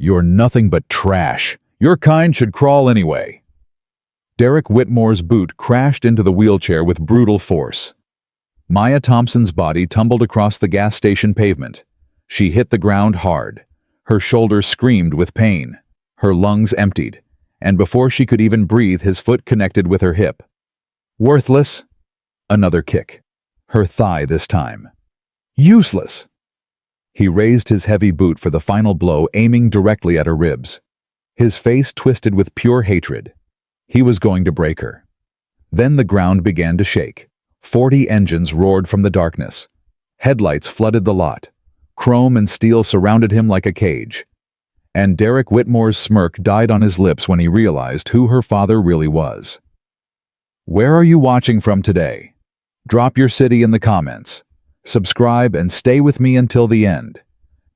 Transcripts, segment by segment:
You're nothing but trash. Your kind should crawl anyway. Derek Whitmore's boot crashed into the wheelchair with brutal force. Maya Thompson's body tumbled across the gas station pavement. She hit the ground hard. Her shoulder screamed with pain. Her lungs emptied, and before she could even breathe, his foot connected with her hip. Worthless. Another kick. Her thigh this time. Useless. He raised his heavy boot for the final blow, aiming directly at her ribs. His face twisted with pure hatred. He was going to break her. Then the ground began to shake. 40 engines roared from the darkness. Headlights flooded the lot. Chrome and steel surrounded him like a cage. And Derek Whitmore's smirk died on his lips when he realized who her father really was. Where are you watching from today? Drop your city in the comments. Subscribe and stay with me until the end.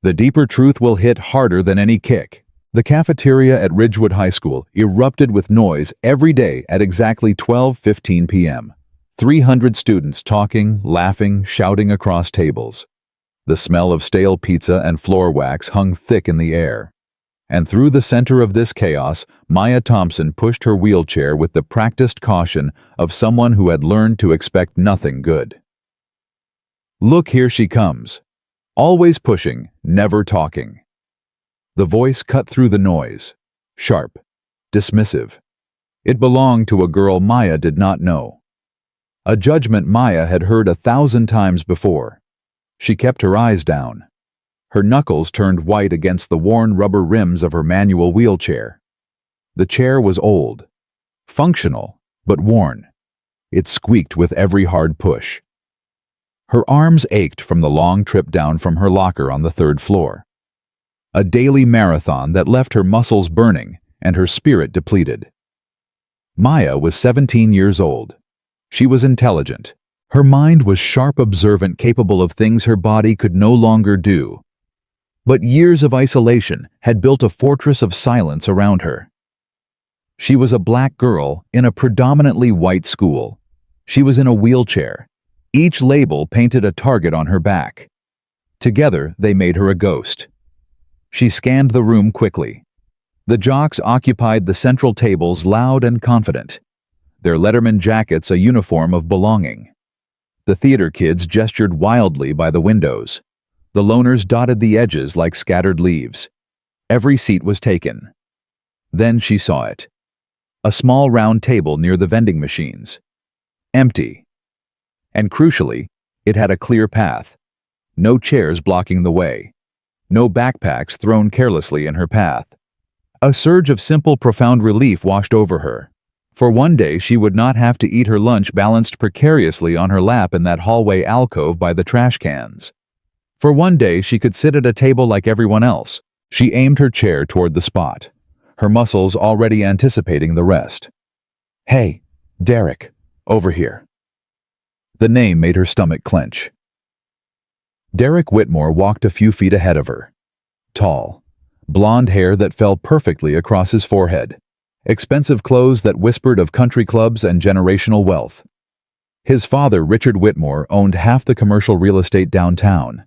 The deeper truth will hit harder than any kick. The cafeteria at Ridgewood High School erupted with noise every day at exactly 12:15 p.m. 300 students talking, laughing, shouting across tables. The smell of stale pizza and floor wax hung thick in the air. And through the center of this chaos, Maya Thompson pushed her wheelchair with the practiced caution of someone who had learned to expect nothing good. Look, here she comes. Always pushing, never talking. The voice cut through the noise. Sharp. Dismissive. It belonged to a girl Maya did not know. A judgment Maya had heard 1,000 times before. She kept her eyes down. Her knuckles turned white against the worn rubber rims of her manual wheelchair. The chair was old. Functional, but worn. It squeaked with every hard push. Her arms ached from the long trip down from her locker on the 3rd floor. A daily marathon that left her muscles burning and her spirit depleted. Maya was 17 years old. She was intelligent. Her mind was sharp, observant, capable of things her body could no longer do. But years of isolation had built a fortress of silence around her. She was a black girl in a predominantly white school. She was in a wheelchair. Each label painted a target on her back. Together, they made her a ghost. She scanned the room quickly. The jocks occupied the central tables, loud and confident. Their Letterman jackets a uniform of belonging. The theater kids gestured wildly by the windows. The loners dotted the edges like scattered leaves. Every seat was taken. Then she saw it. A small round table near the vending machines. Empty. And crucially, it had a clear path. No chairs blocking the way. No backpacks thrown carelessly in her path. A surge of simple, profound relief washed over her. For one day she would not have to eat her lunch balanced precariously on her lap in that hallway alcove by the trash cans. For one day she could sit at a table like everyone else. She aimed her chair toward the spot, her muscles already anticipating the rest. Hey, Derek, over here. The name made her stomach clench. Derek Whitmore walked a few feet ahead of her. Tall, blonde hair that fell perfectly across his forehead. Expensive clothes that whispered of country clubs and generational wealth. His father, Richard Whitmore, owned half the commercial real estate downtown.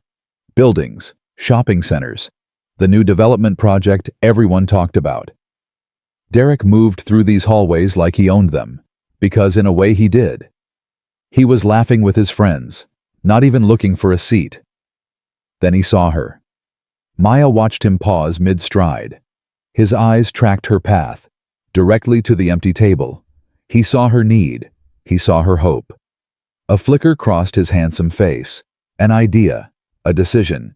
Buildings, shopping centers, the new development project everyone talked about. Derek moved through these hallways like he owned them, because in a way he did. He was laughing with his friends, not even looking for a seat. Then he saw her. Maya watched him pause mid-stride. His eyes tracked her path, directly to the empty table. He saw her need. He saw her hope. A flicker crossed his handsome face. An idea. A decision.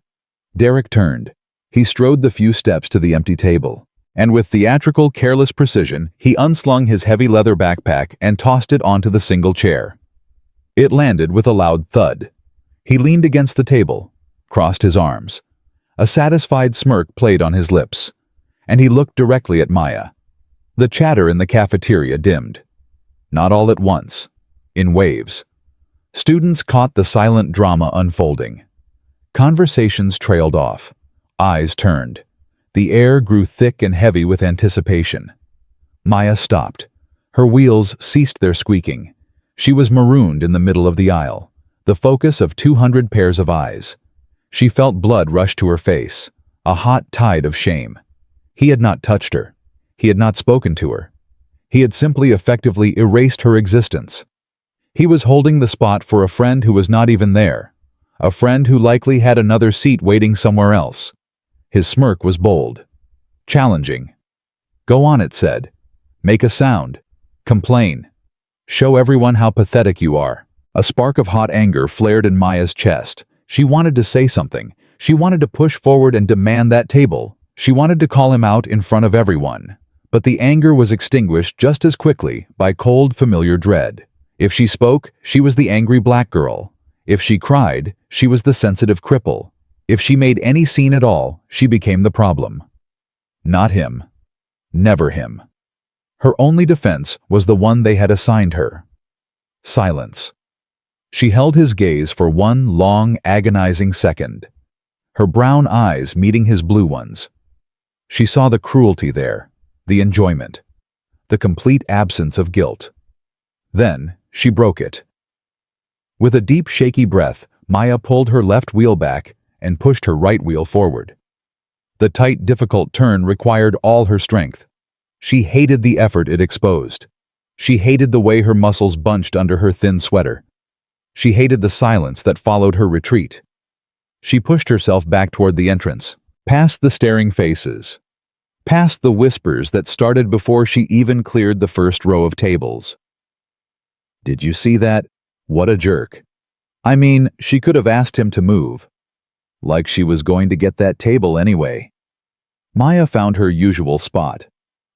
Derek turned. He strode the few steps to the empty table, and with theatrical, careless precision, he unslung his heavy leather backpack and tossed it onto the single chair. It landed with a loud thud. He leaned against the table, crossed his arms. A satisfied smirk played on his lips, and he looked directly at Maya. The chatter in the cafeteria dimmed. Not all at once, in waves. Students caught the silent drama unfolding. Conversations trailed off. Eyes turned. The air grew thick and heavy with anticipation. Maya stopped. Her wheels ceased their squeaking. She was marooned in the middle of the aisle, the focus of 200 pairs of eyes. She felt blood rush to her face, a hot tide of shame. He had not touched her. He had not spoken to her. He had simply effectively erased her existence. He was holding the spot for a friend who was not even there, a friend who likely had another seat waiting somewhere else. His smirk was bold, challenging. "Go on," it said. "Make a sound. Complain. Show everyone how pathetic you are." A spark of hot anger flared in Maya's chest. She wanted to say something. She wanted to push forward and demand that table. She wanted to call him out in front of everyone. But the anger was extinguished just as quickly by cold, familiar dread. If she spoke, she was the angry black girl. If she cried, she was the sensitive cripple. If she made any scene at all, she became the problem. Not him. Never him. Her only defense was the one they had assigned her. Silence. She held his gaze for one long, agonizing second, her brown eyes meeting his blue ones. She saw the cruelty there, the enjoyment, the complete absence of guilt. Then she broke it. With a deep, shaky breath, Maya pulled her left wheel back and pushed her right wheel forward. The tight, difficult turn required all her strength. She hated the effort it exposed. She hated the way her muscles bunched under her thin sweater. She hated the silence that followed her retreat. She pushed herself back toward the entrance, past the staring faces, past the whispers that started before she even cleared the first row of tables. "Did you see that? What a jerk." I mean, she could have asked him to move. Like she was going to get that table anyway. Maya found her usual spot,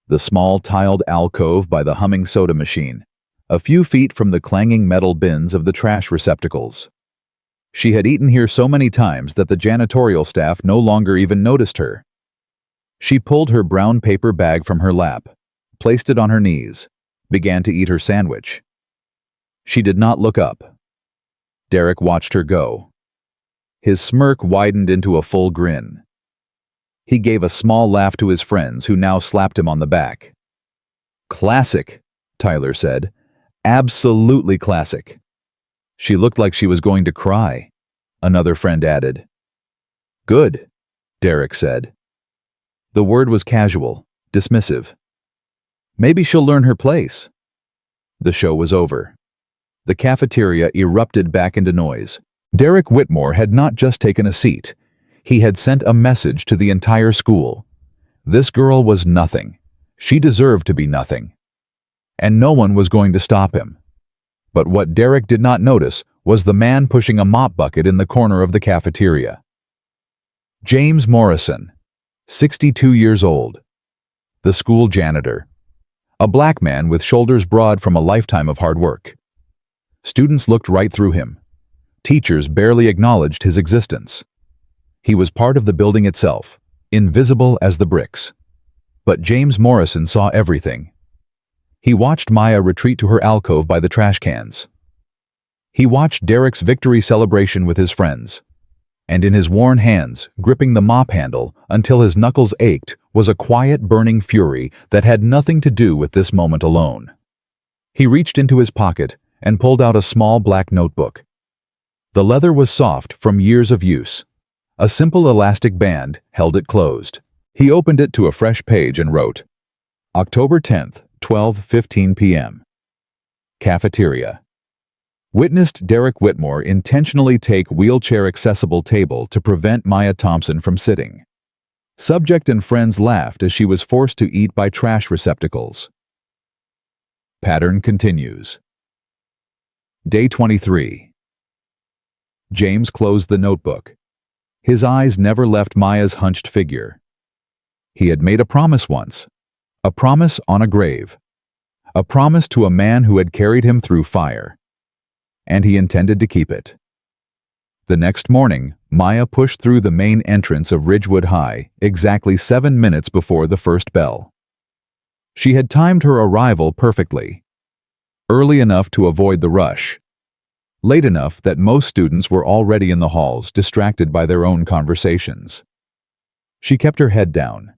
the small tiled alcove by the humming soda machine, a few feet from the clanging metal bins of the trash receptacles. She had eaten here so many times that the janitorial staff no longer even noticed her. She pulled her brown paper bag from her lap, placed it on her knees, began to eat her sandwich. She did not look up. Derek watched her go. His smirk widened into a full grin. He gave a small laugh to his friends, who now slapped him on the back. "Classic," Tyler said. "Absolutely classic." "She looked like she was going to cry," another friend added. "Good," Derek said. The word was casual, dismissive. "Maybe she'll learn her place." The show was over. The cafeteria erupted back into noise. Derek Whitmore had not just taken a seat. He had sent a message to the entire school. This girl was nothing. She deserved to be nothing. And no one was going to stop him. But what Derek did not notice was the man pushing a mop bucket in the corner of the cafeteria. James Morrison, 62 years old. The school janitor. A black man with shoulders broad from a lifetime of hard work. Students looked right through him. Teachers barely acknowledged his existence. He was part of the building itself, invisible as the bricks. But James Morrison saw everything. He watched Maya retreat to her alcove by the trash cans. He watched Derek's victory celebration with his friends. And in his worn hands, gripping the mop handle until his knuckles ached, was a quiet, burning fury that had nothing to do with this moment alone. He reached into his pocket and pulled out a small black notebook. The leather was soft from years of use. A simple elastic band held it closed. He opened it to a fresh page and wrote, October 10th, 12:15 p.m. Cafeteria. Witnessed Derek Whitmore intentionally take wheelchair-accessible table to prevent Maya Thompson from sitting. Subject and friends laughed as she was forced to eat by trash receptacles. Pattern continues. Day 23. James closed the notebook. His eyes never left Maya's hunched figure. He had made a promise once. A promise on a grave. A promise to a man who had carried him through fire. And he intended to keep it. The next morning, Maya pushed through the main entrance of Ridgewood High exactly 7 minutes before the first bell. She had timed her arrival perfectly. Early enough to avoid the rush. Late enough that most students were already in the halls, distracted by their own conversations. She kept her head down.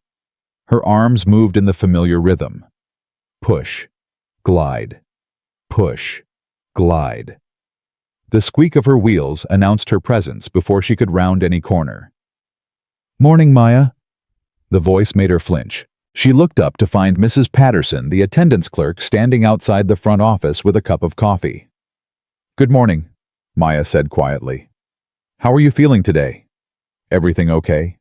Her arms moved in the familiar rhythm. Push, glide, push, glide. The squeak of her wheels announced her presence before she could round any corner. "Morning, Maya." The voice made her flinch. She looked up to find Mrs. Patterson, the attendance clerk, standing outside the front office with a cup of coffee. "Good morning," Maya said quietly. "How are you feeling today? Everything okay?"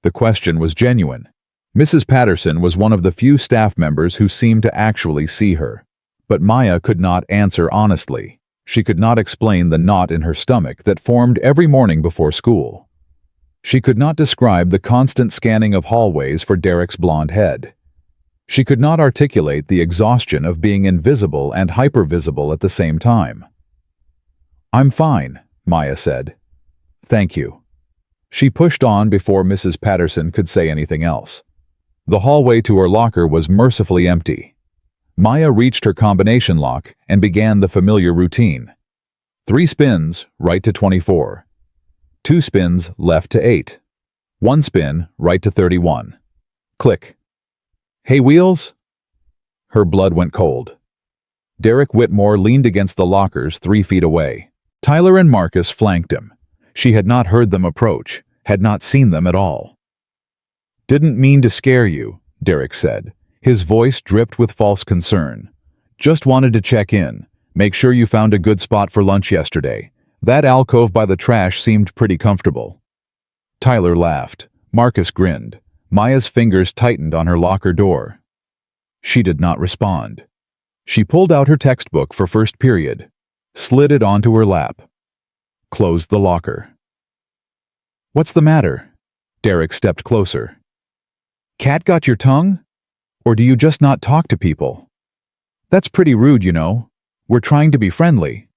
The question was genuine. Mrs. Patterson was one of the few staff members who seemed to actually see her. But Maya could not answer honestly. She could not explain the knot in her stomach that formed every morning before school. She could not describe the constant scanning of hallways for Derek's blonde head. She could not articulate the exhaustion of being invisible and hypervisible at the same time. "I'm fine," Maya said. "Thank you." She pushed on before Mrs. Patterson could say anything else. The hallway to her locker was mercifully empty. Maya reached her combination lock and began the familiar routine. 3 spins, right to 24. 2 spins, left to 8. 1 spin, right to 31. Click. "Hey, Wheels?" Her blood went cold. Derek Whitmore leaned against the lockers 3 feet away. Tyler and Marcus flanked him. She had not heard them approach, had not seen them at all. "Didn't mean to scare you," Derek said. His voice dripped with false concern. "Just wanted to check in, make sure you found a good spot for lunch yesterday. That alcove by the trash seemed pretty comfortable." Tyler laughed. Marcus grinned. Maya's fingers tightened on her locker door. She did not respond. She pulled out her textbook for first period, slid it onto her lap, closed the locker. "What's the matter?" Derek stepped closer. "Cat got your tongue? Or do you just not talk to people? That's pretty rude, you know. We're trying to be friendly."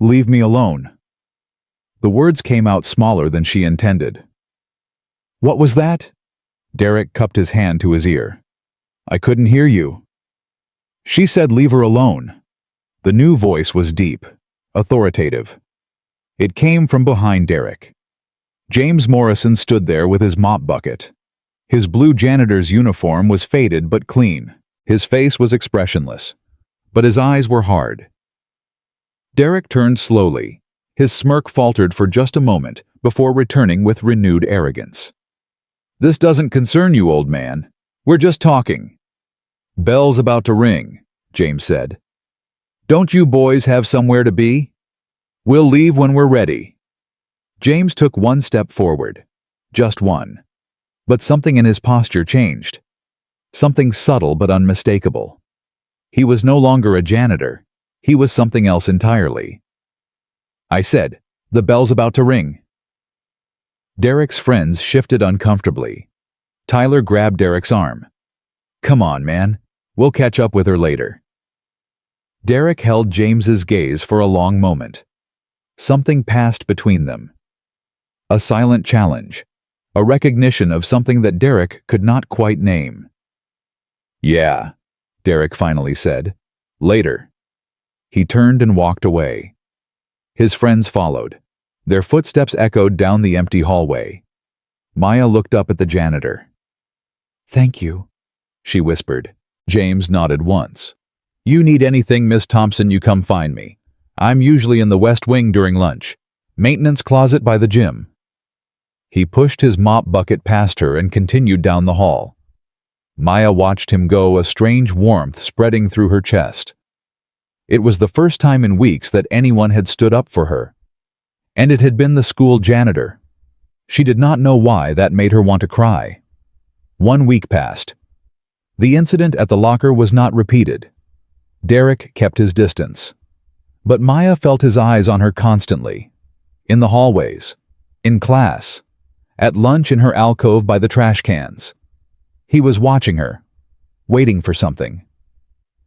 "Leave me alone." The words came out smaller than she intended. "What was that?" Derek cupped his hand to his ear. "I couldn't hear you." "She said leave her alone." The new voice was deep, authoritative. It came from behind Derek. James Morrison stood there with his mop bucket. His blue janitor's uniform was faded but clean. His face was expressionless, but his eyes were hard. Derek turned slowly. His smirk faltered for just a moment before returning with renewed arrogance. "This doesn't concern you, old man. We're just talking." "Bell's about to ring," James said. "Don't you boys have somewhere to be? We'll leave when we're ready." James took 1 step forward. Just one. But something in his posture changed. Something subtle but unmistakable. He was no longer a janitor. He was something else entirely. "I said, the bell's about to ring." Derek's friends shifted uncomfortably. Tyler grabbed Derek's arm. "Come on, man. We'll catch up with her later." Derek held James's gaze for a long moment. Something passed between them. A silent challenge. A recognition of something that Derek could not quite name. "Yeah," Derek finally said. "Later." He turned and walked away. His friends followed. Their footsteps echoed down the empty hallway. Maya looked up at the janitor. "Thank you," she whispered. James nodded once. "You need anything, Miss Thompson, you come find me. I'm usually in the West Wing during lunch. Maintenance closet by the gym." He pushed his mop bucket past her and continued down the hall. Maya watched him go, a strange warmth spreading through her chest. It was the first time in weeks that anyone had stood up for her. And it had been the school janitor. She did not know why that made her want to cry. 1 week passed. The incident at the locker was not repeated. Derek kept his distance. But Maya felt his eyes on her constantly. In the hallways. In class. At lunch in her alcove by the trash cans. He was watching her. Waiting for something.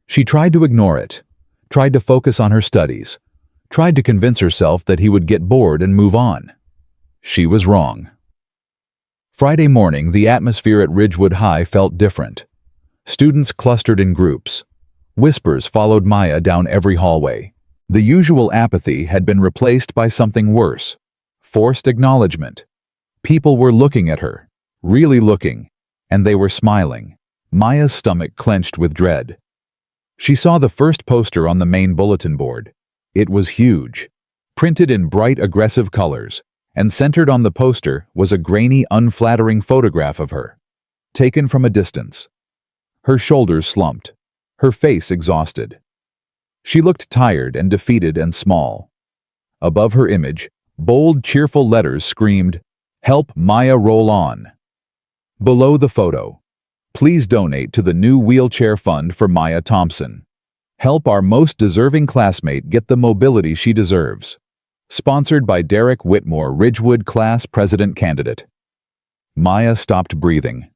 She tried to ignore it. Tried to focus on her studies. Tried to convince herself that he would get bored and move on. She was wrong. Friday morning, the atmosphere at Ridgewood High felt different. Students clustered in groups. Whispers followed Maya down every hallway. The usual apathy had been replaced by something worse. Forced acknowledgement. People were looking at her. Really looking. And they were smiling. Maya's stomach clenched with dread. She saw the first poster on the main bulletin board. It was huge. Printed in bright, aggressive colors. and centered on the poster was a grainy, unflattering photograph of her, taken from a distance. Her shoulders slumped, her face exhausted. She looked tired and defeated and small. Above her image, bold, cheerful letters screamed, "Help Maya roll on." Below the photo, "Please donate to the new wheelchair fund for Maya Thompson. Help our most deserving classmate get the mobility she deserves." Sponsored by Derek Whitmore, Ridgewood Class President Candidate. Maya stopped breathing.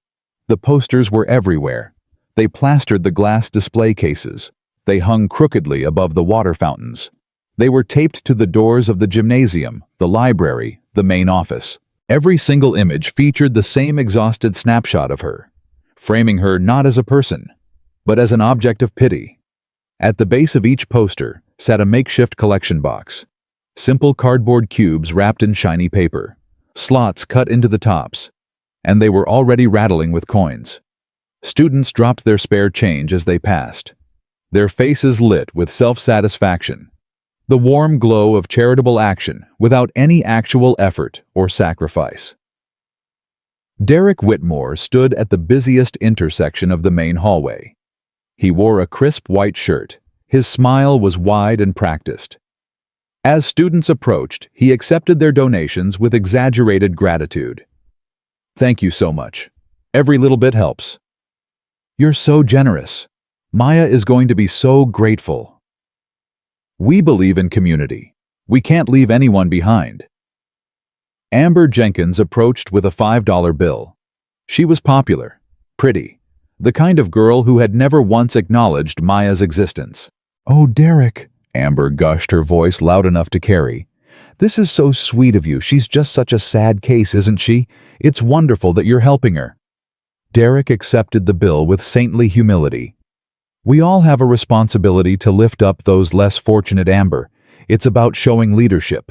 The posters were everywhere. They plastered the glass display cases. They hung crookedly above the water fountains. They were taped to the doors of the gymnasium, the library, the main office. Every single image featured the same exhausted snapshot of her, framing her not as a person, but as an object of pity. At the base of each poster sat a makeshift collection box. Simple cardboard cubes wrapped in shiny paper, slots cut into the tops, and they were already rattling with coins. Students dropped their spare change as they passed, their faces lit with self-satisfaction, the warm glow of charitable action without any actual effort or sacrifice. Derek Whitmore stood at the busiest intersection of the main hallway. He wore a crisp white shirt. His smile was wide and practiced. As students approached, he accepted their donations with exaggerated gratitude. "Thank you so much. Every little bit helps." "You're so generous. Maya is going to be so grateful." "We believe in community. We can't leave anyone behind." Amber Jenkins approached with a $5 bill. She was popular, pretty, the kind of girl who had never once acknowledged Maya's existence. "Oh, Derek," Amber gushed, her voice loud enough to carry. "This is so sweet of you. She's just such a sad case, isn't she? It's wonderful that you're helping her." Derek accepted the bill with saintly humility. "We all have a responsibility to lift up those less fortunate, Amber. It's about showing leadership."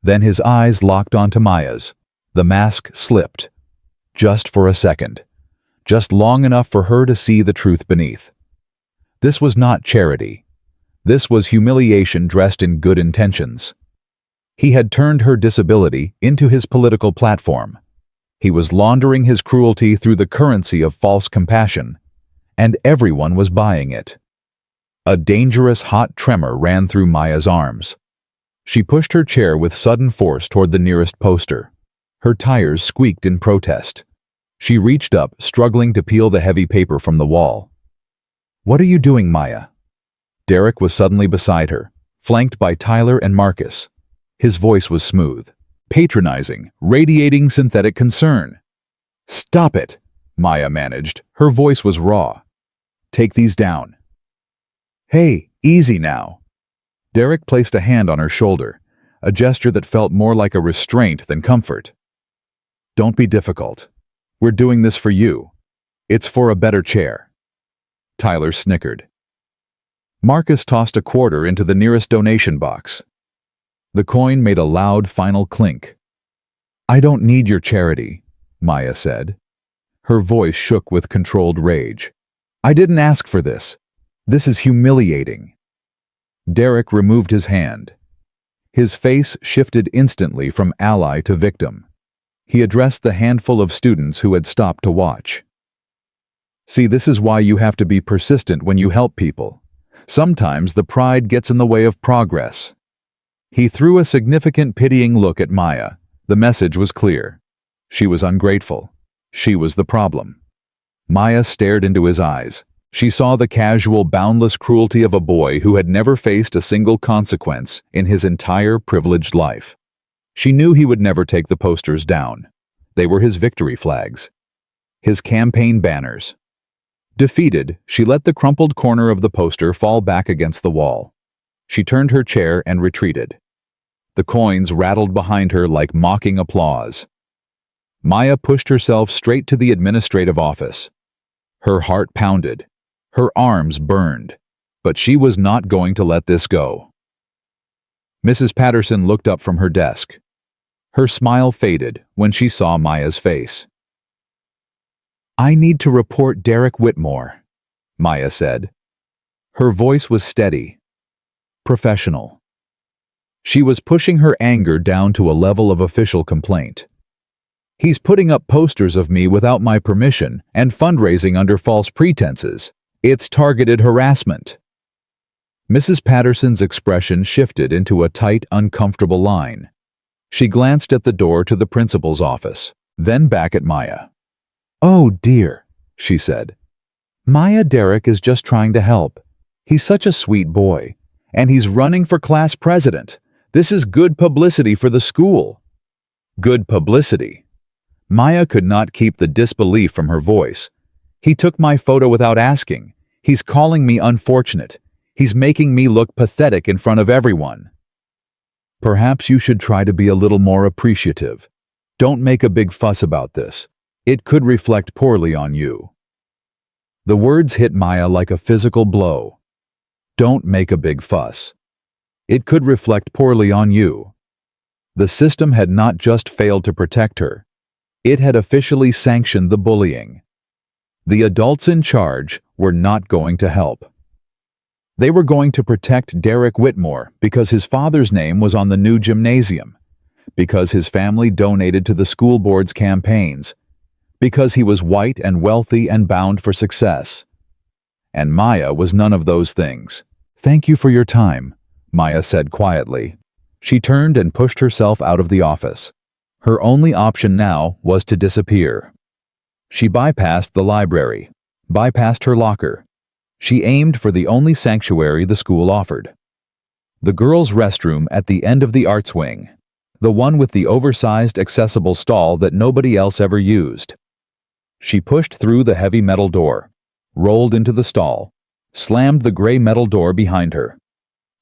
Then his eyes locked onto Maya's. The mask slipped. Just for a second. Just long enough for her to see the truth beneath. This was not charity. This was humiliation dressed in good intentions. He had turned her disability into his political platform. He was laundering his cruelty through the currency of false compassion, and everyone was buying it. A dangerous hot tremor ran through Maya's arms. She pushed her chair with sudden force toward the nearest poster. Her tires squeaked in protest. She reached up, struggling to peel the heavy paper from the wall. "What are you doing, Maya?" Derek was suddenly beside her, flanked by Tyler and Marcus. His voice was smooth, patronizing, radiating synthetic concern. "Stop it," Maya managed. Her voice was raw. "Take these down." "Hey, easy now." Derek placed a hand on her shoulder, a gesture that felt more like a restraint than comfort. "Don't be difficult. We're doing this for you. It's for a better chair." Tyler snickered. Marcus tossed a quarter into the nearest donation box. The coin made a loud final clink. "I don't need your charity," Maya said. Her voice shook with controlled rage. "I didn't ask for this. This is humiliating." Derek removed his hand. His face shifted instantly from ally to victim. He addressed the handful of students who had stopped to watch. "See, this is why you have to be persistent when you help people. Sometimes the pride gets in the way of progress." He threw a significant pitying look at Maya. The message was clear. She was ungrateful. She was the problem. Maya stared into his eyes. She saw the casual, boundless cruelty of a boy who had never faced a single consequence in his entire privileged life. She knew he would never take the posters down. They were his victory flags, his campaign banners. Defeated, she let the crumpled corner of the poster fall back against the wall. She turned her chair and retreated. The coins rattled behind her like mocking applause. Maya pushed herself straight to the administrative office. Her heart pounded. Her arms burned. But she was not going to let this go. Mrs. Patterson looked up from her desk. Her smile faded when she saw Maya's face. "I need to report Derek Whitmore," Maya said. Her voice was steady, professional. She was pushing her anger down to a level of official complaint. He's putting up posters of me without my permission and fundraising under false pretenses. It's targeted harassment. Mrs. Patterson's expression shifted into a tight, uncomfortable line. She glanced at the door to the principal's office, then back at Maya. "Oh dear," she said. "Maya, Derek is just trying to help. He's such a sweet boy, and he's running for class president. This is good publicity for the school." Good publicity. Maya could not keep the disbelief from her voice. "He took my photo without asking. He's calling me unfortunate. He's making me look pathetic in front of everyone." "Perhaps you should try to be a little more appreciative. Don't make a big fuss about this. It could reflect poorly on you." The words hit Maya like a physical blow. Don't make a big fuss. It could reflect poorly on you. The system had not just failed to protect her. It had officially sanctioned the bullying. The adults in charge were not going to help. They were going to protect Derek Whitmore because his father's name was on the new gymnasium, because his family donated to the school board's campaigns, because he was white and wealthy and bound for success. And Maya was none of those things. "Thank you for your time," Maya said quietly. She turned and pushed herself out of the office. Her only option now was to disappear. She bypassed the library, bypassed her locker. She aimed for the only sanctuary the school offered. The girls' restroom at the end of the arts wing, the one with the oversized accessible stall that nobody else ever used. She pushed through the heavy metal door, rolled into the stall, slammed the gray metal door behind her.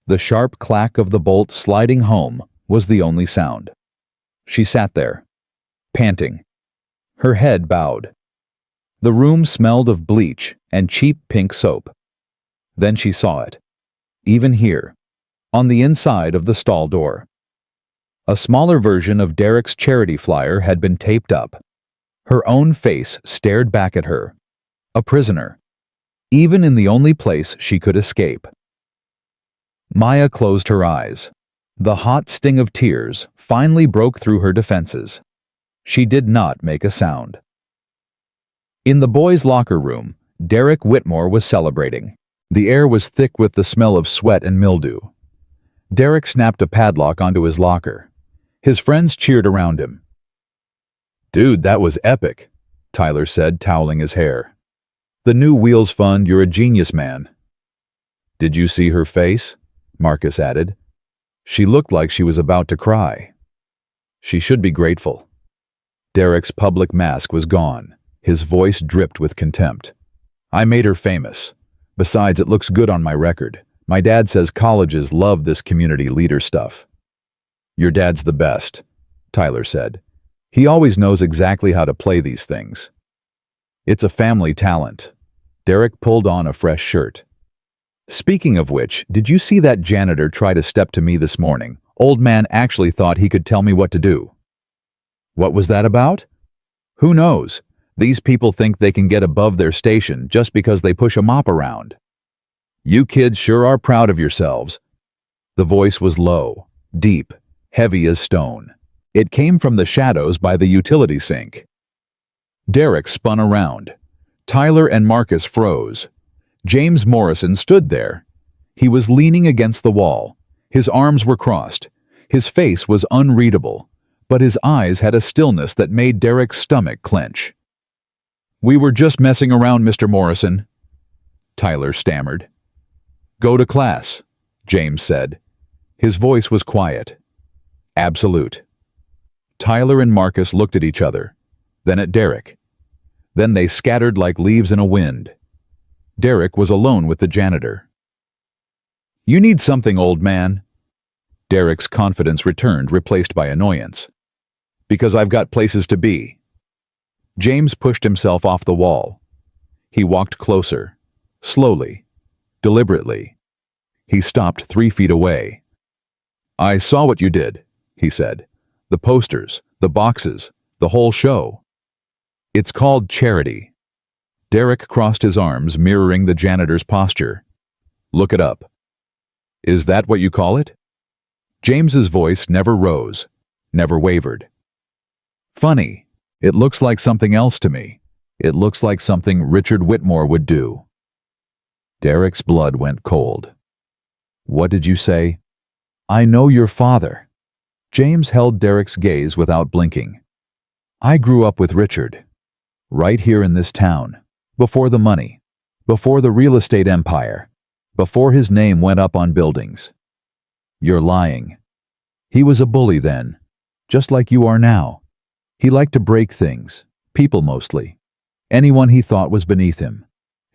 The sharp clack of the bolt sliding home was the only sound. She sat there, panting, her head bowed. The room smelled of bleach and cheap pink soap. Then she saw it, even here, on the inside of the stall door. A smaller version of Derek's charity flyer had been taped up. Her own face stared back at her, a prisoner, even in the only place she could escape. Maya closed her eyes. The hot sting of tears finally broke through her defenses. She did not make a sound. In the boys' locker room, Derek Whitmore was celebrating. The air was thick with the smell of sweat and mildew. Derek snapped a padlock onto his locker. His friends cheered around him. "Dude, that was epic," Tyler said, toweling his hair. "The new Wheels Fund, you're a genius, man." "Did you see her face?" Marcus added. "She looked like she was about to cry." "She should be grateful." Derek's public mask was gone. His voice dripped with contempt. "I made her famous. Besides, it looks good on my record. My dad says colleges love this community leader stuff." "Your dad's the best," Tyler said. "He always knows exactly how to play these things." "It's a family talent." Derek pulled on a fresh shirt. "Speaking of which, did you see that janitor try to step to me this morning? Old man actually thought he could tell me what to do." "What was that about?" "Who knows? These people think they can get above their station just because they push a mop around." "You kids sure are proud of yourselves." The voice was low, deep, heavy as stone. It came from the shadows by the utility sink. Derek spun around. Tyler and Marcus froze. James Morrison stood there. He was leaning against the wall. His arms were crossed. His face was unreadable, but his eyes had a stillness that made Derek's stomach clench. "We were just messing around, Mr. Morrison," Tyler stammered. "Go to class," James said. His voice was quiet, absolute. Tyler and Marcus looked at each other, then at Derek. Then they scattered like leaves in a wind. Derek was alone with the janitor. "You need something, old man." Derek's confidence returned, replaced by annoyance. "Because I've got places to be." James pushed himself off the wall. He walked closer, slowly, deliberately. He stopped 3 feet away. "I saw what you did," he said. "The posters, the boxes, the whole show. It's called charity." Derek crossed his arms, mirroring the janitor's posture. "Look it up." "Is that what you call it?" James's voice never rose, never wavered. Funny, it looks like something else to me. It looks like something Richard Whitmore would do. Derek's blood went cold. What did you say? I know your father. James held Derek's gaze without blinking. I grew up with Richard. Right here in this town. Before the money. Before the real estate empire. Before his name went up on buildings. You're lying. He was a bully then, just like you are now. He liked to break things, people mostly. Anyone he thought was beneath him.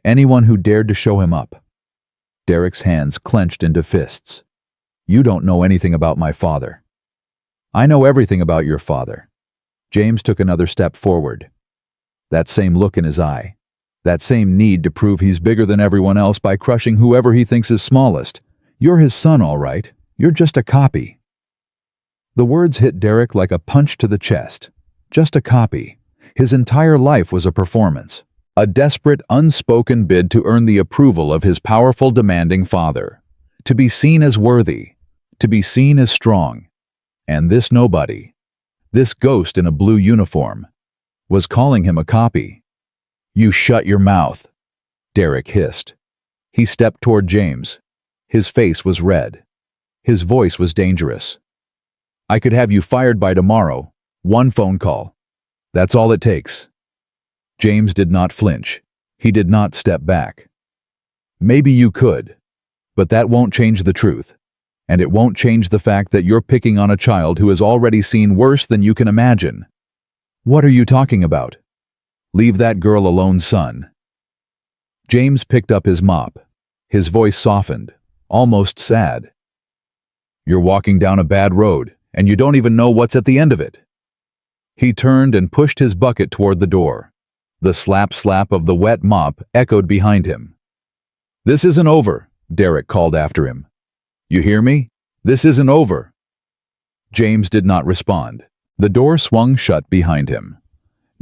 Anyone who dared to show him up. Derek's hands clenched into fists. You don't know anything about my father. I know everything about your father. James took another step forward. That same look in his eye. That same need to prove he's bigger than everyone else by crushing whoever he thinks is smallest. You're his son, all right. You're just a copy. The words hit Derek like a punch to the chest. Just a copy. His entire life was a performance. A desperate, unspoken bid to earn the approval of his powerful, demanding father. To be seen as worthy. To be seen as strong. And this nobody, this ghost in a blue uniform, was calling him a copy. You shut your mouth, Derek hissed. He stepped toward James. His face was red. His voice was dangerous. I could have you fired by tomorrow. One phone call. That's all it takes. James did not flinch. He did not step back. Maybe you could, but that won't change the truth. And it won't change the fact that you're picking on a child who has already seen worse than you can imagine. What are you talking about? Leave that girl alone, son. James picked up his mop. His voice softened, almost sad. You're walking down a bad road, and you don't even know what's at the end of it. He turned and pushed his bucket toward the door. The slap-slap of the wet mop echoed behind him. This isn't over, Derek called after him. You hear me? This isn't over. James did not respond. The door swung shut behind him.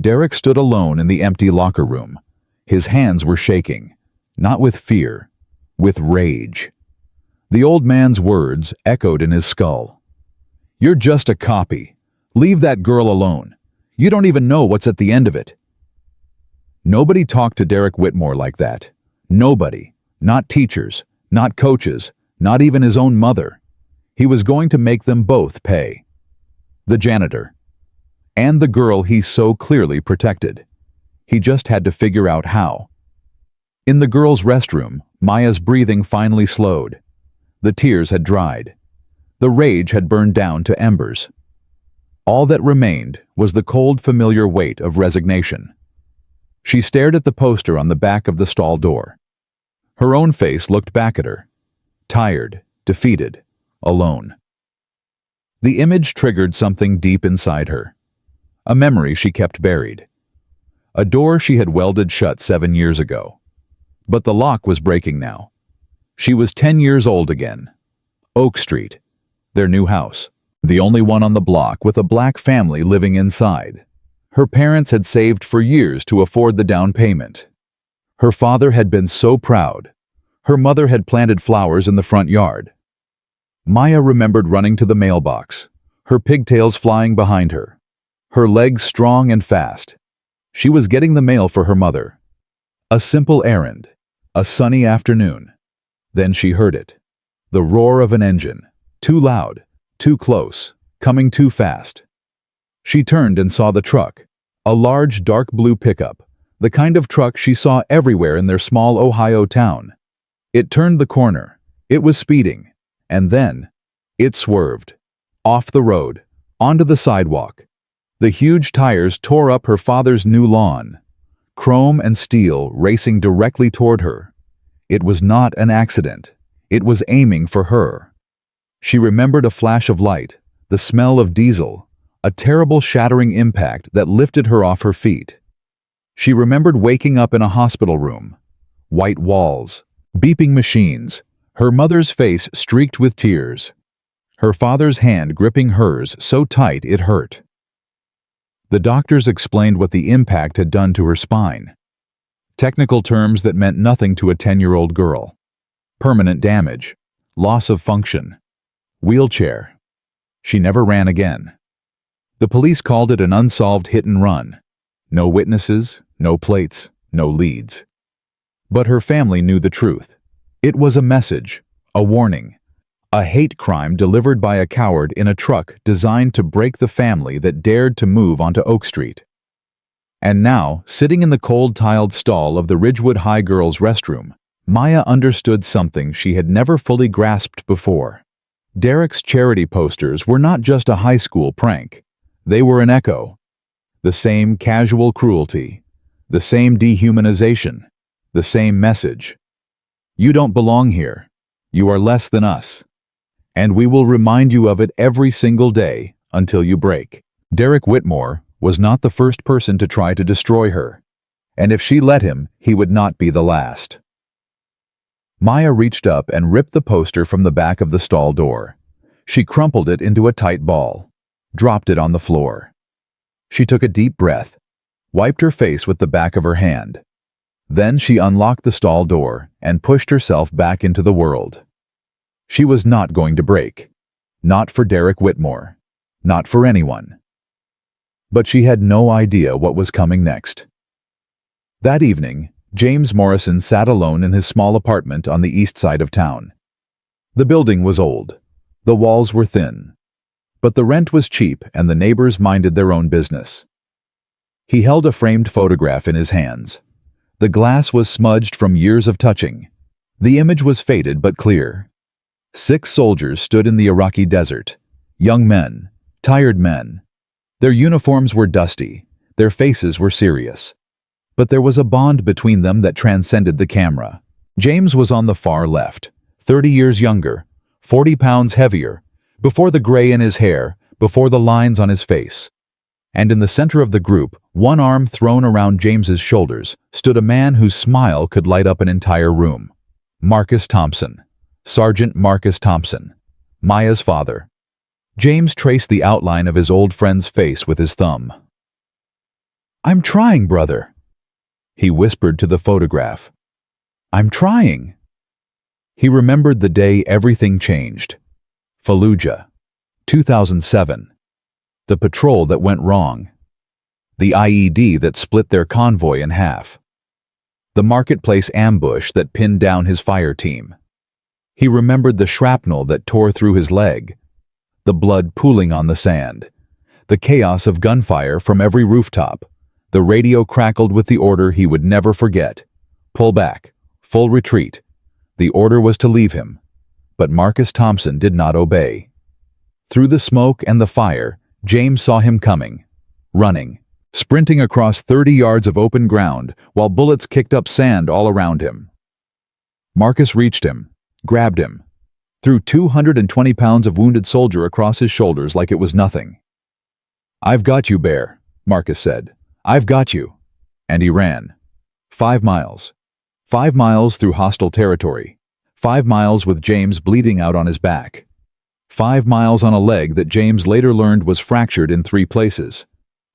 Derek stood alone in the empty locker room. His hands were shaking, not with fear, with rage. The old man's words echoed in his skull. You're just a copy. Leave that girl alone. You don't even know what's at the end of it. Nobody talked to Derek Whitmore like that. Nobody. Not teachers, not coaches, not even his own mother. He was going to make them both pay. The janitor. And the girl he so clearly protected. He just had to figure out how. In the girl's restroom, Maya's breathing finally slowed. The tears had dried. The rage had burned down to embers. All that remained was the cold, familiar weight of resignation. She stared at the poster on the back of the stall door. Her own face looked back at her. Tired, defeated, alone. The image triggered something deep inside her. A memory she kept buried. A door she had welded shut 7 years ago. But the lock was breaking now. She was 10 years old again. Oak Street, their new house. The only one on the block with a black family living inside. Her parents had saved for years to afford the down payment. Her father had been so proud. Her mother had planted flowers in the front yard. Maya remembered running to the mailbox, her pigtails flying behind her, her legs strong and fast. She was getting the mail for her mother. A simple errand, a sunny afternoon. Then she heard it. The roar of an engine, too loud, too close, coming too fast. She turned and saw the truck, a large dark blue pickup, the kind of truck she saw everywhere in their small Ohio town. It turned the corner. It was speeding. And then, it swerved. Off the road, onto the sidewalk. The huge tires tore up her father's new lawn. Chrome and steel racing directly toward her. It was not an accident. It was aiming for her. She remembered a flash of light, the smell of diesel, a terrible shattering impact that lifted her off her feet. She remembered waking up in a hospital room. White walls, beeping machines, her mother's face streaked with tears. Her father's hand gripping hers so tight it hurt. The doctors explained what the impact had done to her spine. Technical terms that meant nothing to a 10-year-old girl. Permanent damage, loss of function, wheelchair, She never ran again. The police called it an unsolved hit and run. No witnesses, no plates, no leads. But her family knew the truth. It was a message, a warning, a hate crime delivered by a coward in a truck designed to break the family that dared to move onto Oak Street. And now, sitting in the cold tiled stall of the Ridgewood High girls' restroom, Maya understood something she had never fully grasped before. Derek's charity posters were not just a high school prank. They were an echo. The same casual cruelty, the same dehumanization, the same message. You don't belong here. You are less than us. And we will remind you of it every single day until you break. Derek Whitmore was not the first person to try to destroy her, and if she let him, he would not be the last. Maya reached up and ripped the poster from the back of the stall door. She crumpled it into a tight ball, dropped it on the floor. She took a deep breath, wiped her face with the back of her hand. Then she unlocked the stall door and pushed herself back into the world. She was not going to break. Not for Derek Whitmore. Not for anyone. But she had no idea what was coming next. That evening, James Morrison sat alone in his small apartment on the east side of town. The building was old. The walls were thin. But the rent was cheap and the neighbors minded their own business. He held a framed photograph in his hands. The glass was smudged from years of touching. The image was faded but clear. 6 soldiers stood in the Iraqi desert. Young men, tired men. Their uniforms were dusty. Their faces were serious. But there was a bond between them that transcended the camera. James was on the far left, 30 years younger, 40 pounds heavier, before the gray in his hair, before the lines on his face. And in the center of the group, one arm thrown around James's shoulders, stood a man whose smile could light up an entire room. Marcus Thompson. Sergeant Marcus Thompson. Maya's father. James traced the outline of his old friend's face with his thumb. "I'm trying, brother," he whispered to the photograph. "I'm trying." He remembered the day everything changed. Fallujah, 2007. The patrol that went wrong. The IED that split their convoy in half. The marketplace ambush that pinned down his fire team. He remembered the shrapnel that tore through his leg. The blood pooling on the sand. The chaos of gunfire from every rooftop. The radio crackled with the order he would never forget. Pull back. Full retreat. The order was to leave him. But Marcus Thompson did not obey. Through the smoke and the fire, James saw him coming. Running. Sprinting across 30 yards of open ground while bullets kicked up sand all around him. Marcus reached him. Grabbed him. Threw 220 pounds of wounded soldier across his shoulders like it was nothing. "I've got you, Bear," Marcus said. "I've got you." And he ran. 5 miles. 5 miles through hostile territory. 5 miles with James bleeding out on his back. 5 miles on a leg that James later learned was fractured in 3 places.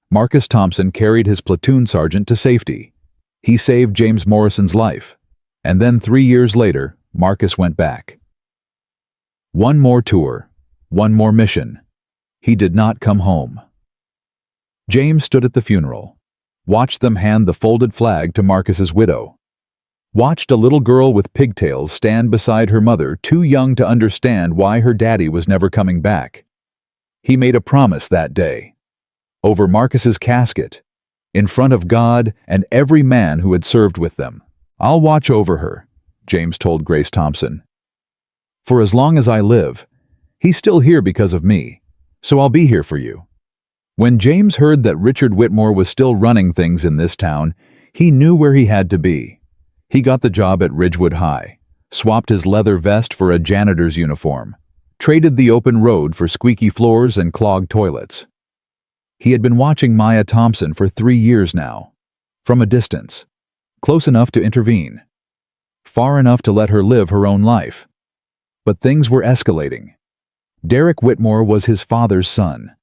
Marcus Thompson carried his platoon sergeant to safety. He saved James Morrison's life. And then 3 years later, Marcus went back. One more tour. One more mission. He did not come home. James stood at the funeral. Watched them hand the folded flag to Marcus's widow. Watched a little girl with pigtails stand beside her mother, too young to understand why her daddy was never coming back. He made a promise that day. Over Marcus's casket. In front of God and every man who had served with them. "I'll watch over her," James told Grace Thompson. "For as long as I live, he's still here because of me, so I'll be here for you." When James heard that Richard Whitmore was still running things in this town, he knew where he had to be. He got the job at Ridgewood High, swapped his leather vest for a janitor's uniform, traded the open road for squeaky floors and clogged toilets. He had been watching Maya Thompson for 3 years now, from a distance, close enough to intervene, far enough to let her live her own life. But things were escalating. Derek Whitmore was his father's son.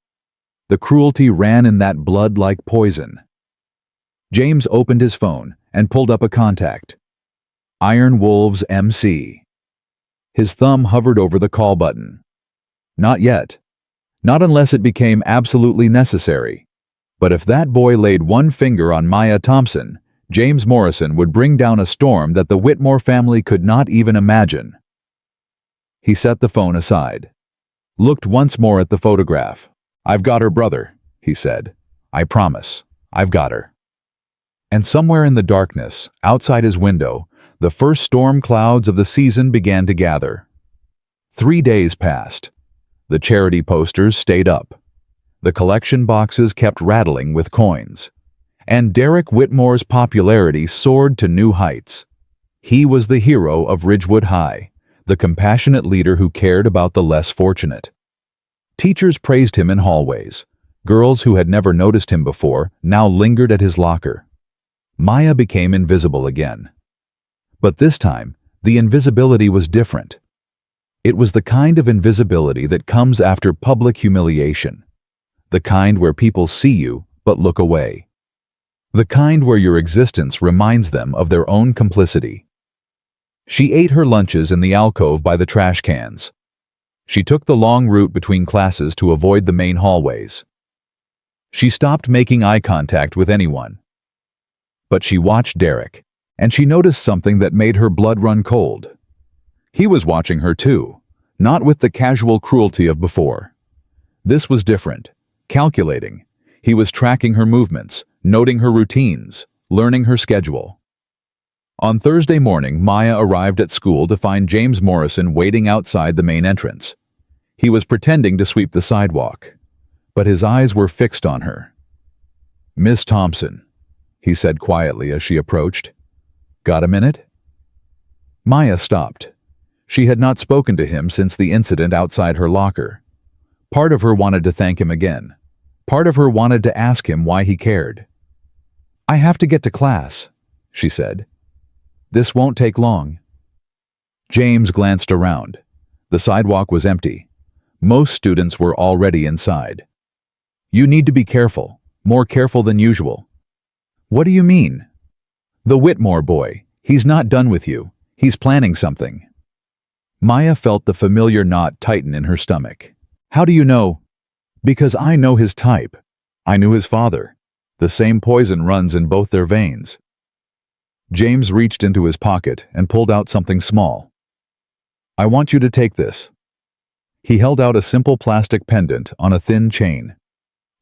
The cruelty ran in that blood like poison. James opened his phone and pulled up a contact. Iron Wolves MC. His thumb hovered over the call button. Not yet. Not unless it became absolutely necessary. But if that boy laid one finger on Maya Thompson, James Morrison would bring down a storm that the Whitmore family could not even imagine. He set the phone aside. Looked once more at the photograph. "I've got her, brother," he said. "I promise. I've got her." And somewhere in the darkness, outside his window, the first storm clouds of the season began to gather. 3 days passed. The charity posters stayed up. The collection boxes kept rattling with coins. And Derek Whitmore's popularity soared to new heights. He was the hero of Ridgewood High, the compassionate leader who cared about the less fortunate. Teachers praised him in hallways. Girls who had never noticed him before now lingered at his locker. Maya became invisible again. But this time, the invisibility was different. It was the kind of invisibility that comes after public humiliation. The kind where people see you but look away. The kind where your existence reminds them of their own complicity. She ate her lunches in the alcove by the trash cans. She took the long route between classes to avoid the main hallways. She stopped making eye contact with anyone. But she watched Derek, and she noticed something that made her blood run cold. He was watching her too, not with the casual cruelty of before. This was different, calculating. He was tracking her movements, noting her routines, learning her schedule. On Thursday morning, Maya arrived at school to find James Morrison waiting outside the main entrance. He was pretending to sweep the sidewalk, but his eyes were fixed on her. "Miss Thompson," he said quietly as she approached. "Got a minute?" Maya stopped. She had not spoken to him since the incident outside her locker. Part of her wanted to thank him again. Part of her wanted to ask him why he cared. "I have to get to class," she said. "This won't take long." James glanced around. The sidewalk was empty. Most students were already inside. "You need to be careful, more careful than usual." "What do you mean?" "The Whitmore boy. He's not done with you. He's planning something." Maya felt the familiar knot tighten in her stomach. "How do you know?" "Because I know his type. I knew his father. The same poison runs in both their veins." James reached into his pocket and pulled out something small. "I want you to take this." He held out a simple plastic pendant on a thin chain.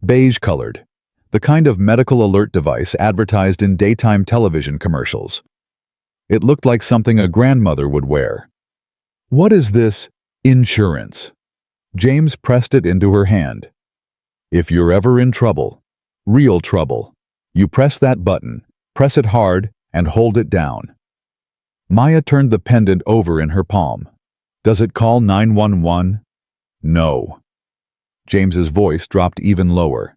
Beige-colored, the kind of medical alert device advertised in daytime television commercials. It looked like something a grandmother would wear. "What is this insurance?" James pressed it into her hand. "If you're ever in trouble, real trouble, you press that button, press it hard, and hold it down." Maya turned the pendant over in her palm. "Does it call 911? "No." James's voice dropped even lower.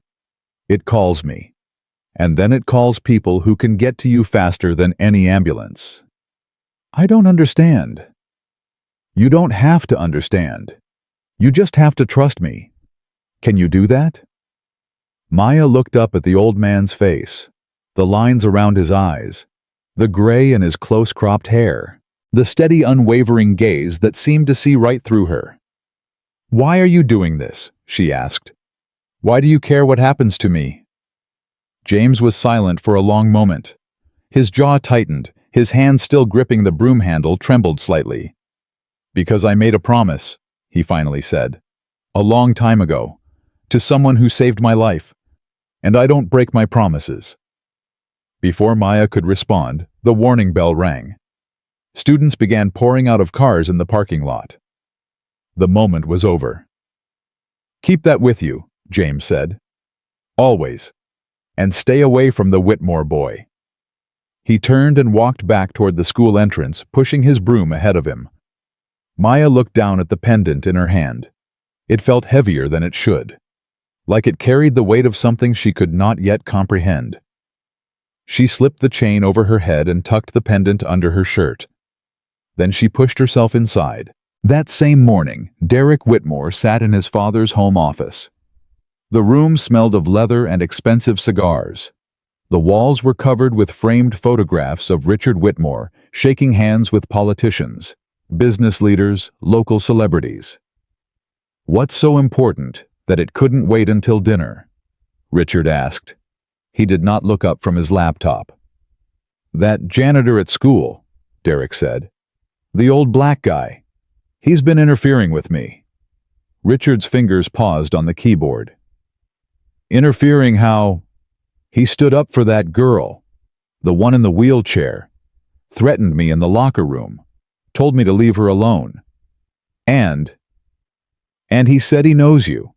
"It calls me. And then it calls people who can get to you faster than any ambulance." "I don't understand." "You don't have to understand. You just have to trust me. Can you do that?" Maya looked up at the old man's face, the lines around his eyes, the gray in his close-cropped hair, the steady, unwavering gaze that seemed to see right through her. "Why are you doing this?" she asked. "Why do you care what happens to me?" James was silent for a long moment. His jaw tightened, his hand still gripping the broom handle trembled slightly. "Because I made a promise," he finally said. "A long time ago. To someone who saved my life. And I don't break my promises." Before Maya could respond, the warning bell rang. Students began pouring out of cars in the parking lot. The moment was over. "Keep that with you," James said. "Always. And stay away from the Whitmore boy." He turned and walked back toward the school entrance, pushing his broom ahead of him. Maya looked down at the pendant in her hand. It felt heavier than it should, like it carried the weight of something she could not yet comprehend. She slipped the chain over her head and tucked the pendant under her shirt. Then she pushed herself inside. That same morning, Derek Whitmore sat in his father's home office. The room smelled of leather and expensive cigars. The walls were covered with framed photographs of Richard Whitmore shaking hands with politicians, business leaders, local celebrities. "What's so important?" That it couldn't wait until dinner? Richard asked. He did not look up from his laptop. That janitor at school, Derek said. The old black guy. He's been interfering with me. Richard's fingers paused on the keyboard. Interfering how? He stood up for that girl, the one in the wheelchair, threatened me in the locker room, told me to leave her alone. And he said he knows you,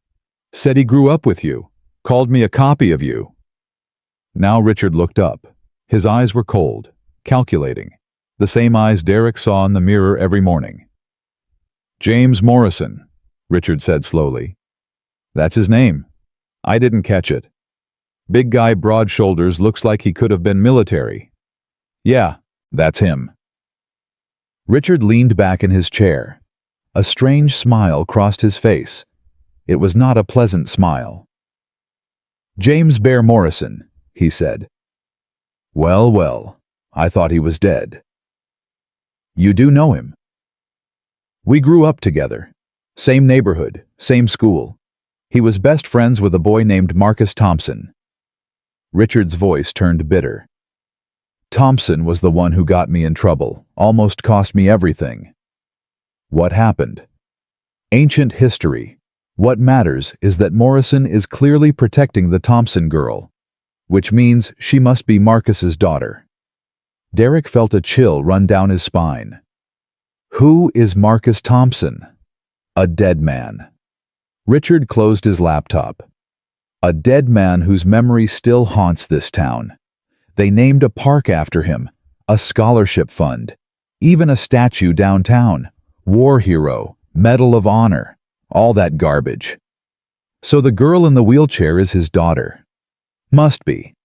said he grew up with you, called me a copy of you. Now Richard looked up. His eyes were cold, calculating, the same eyes Derek saw in the mirror every morning. James Morrison, Richard said slowly. That's his name. I didn't catch it. Big guy, broad shoulders, looks like he could have been military. Yeah, that's him. Richard leaned back in his chair. A strange smile crossed his face. It was not a pleasant smile. James Bear Morrison, he said. Well, well, I thought he was dead. You do know him? We grew up together. Same neighborhood, same school. He was best friends with a boy named Marcus Thompson. Richard's voice turned bitter. Thompson was the one who got me in trouble, almost cost me everything. What happened? Ancient history. What matters is that Morrison is clearly protecting the Thompson girl, which means she must be Marcus's daughter. Derek felt a chill run down his spine. Who is Marcus Thompson? A dead man. Richard closed his laptop. A dead man whose memory still haunts this town. They named a park after him, a scholarship fund, even a statue downtown, war hero, Medal of Honor, all that garbage. So the girl in the wheelchair is his daughter. Must be.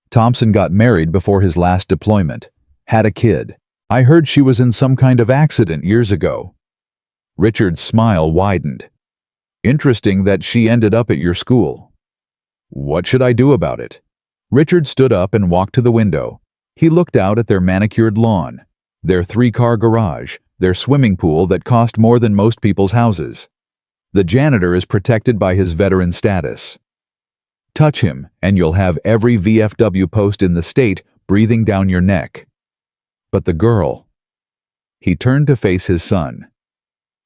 Thompson got married before his last deployment, had a kid. I heard she was in some kind of accident years ago. Richard's smile widened. Interesting that she ended up at your school. What should I do about it? Richard stood up and walked to the window. He looked out at their manicured lawn, their 3-car garage, their swimming pool that cost more than most people's houses. The janitor is protected by his veteran status. Touch him, and you'll have every VFW post in the state breathing down your neck. But the girl. He turned to face his son.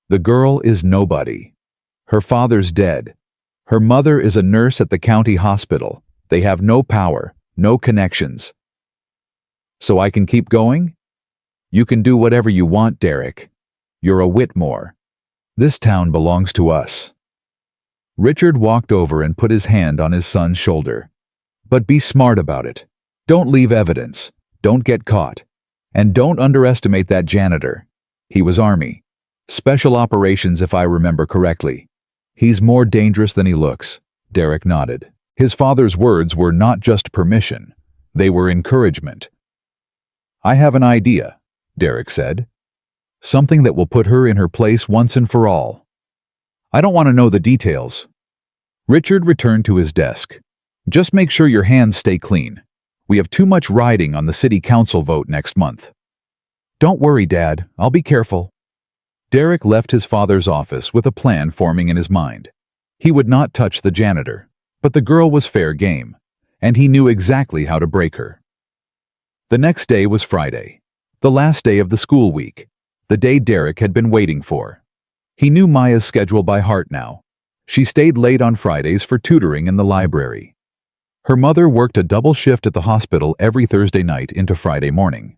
The girl is nobody. Her father's dead. Her mother is a nurse at the county hospital. They have no power, no connections. So I can keep going? You can do whatever you want, Derek. You're a Whitmore. This town belongs to us. Richard walked over and put his hand on his son's shoulder. But be smart about it. Don't leave evidence. Don't get caught. And don't underestimate that janitor. He was Army. Special operations, if I remember correctly. He's more dangerous than he looks. Derek nodded. His father's words were not just permission. They were encouragement. I have an idea, Derek said. Something that will put her in her place once and for all. I don't want to know the details. Richard returned to his desk. Just make sure your hands stay clean. We have too much riding on the city council vote next month. Don't worry, Dad. I'll be careful. Derek left his father's office with a plan forming in his mind. He would not touch the janitor, but the girl was fair game, and he knew exactly how to break her. The next day was Friday, the last day of the school week, the day Derek had been waiting for. He knew Maya's schedule by heart now. She stayed late on Fridays for tutoring in the library. Her mother worked a double shift at the hospital every Thursday night into Friday morning,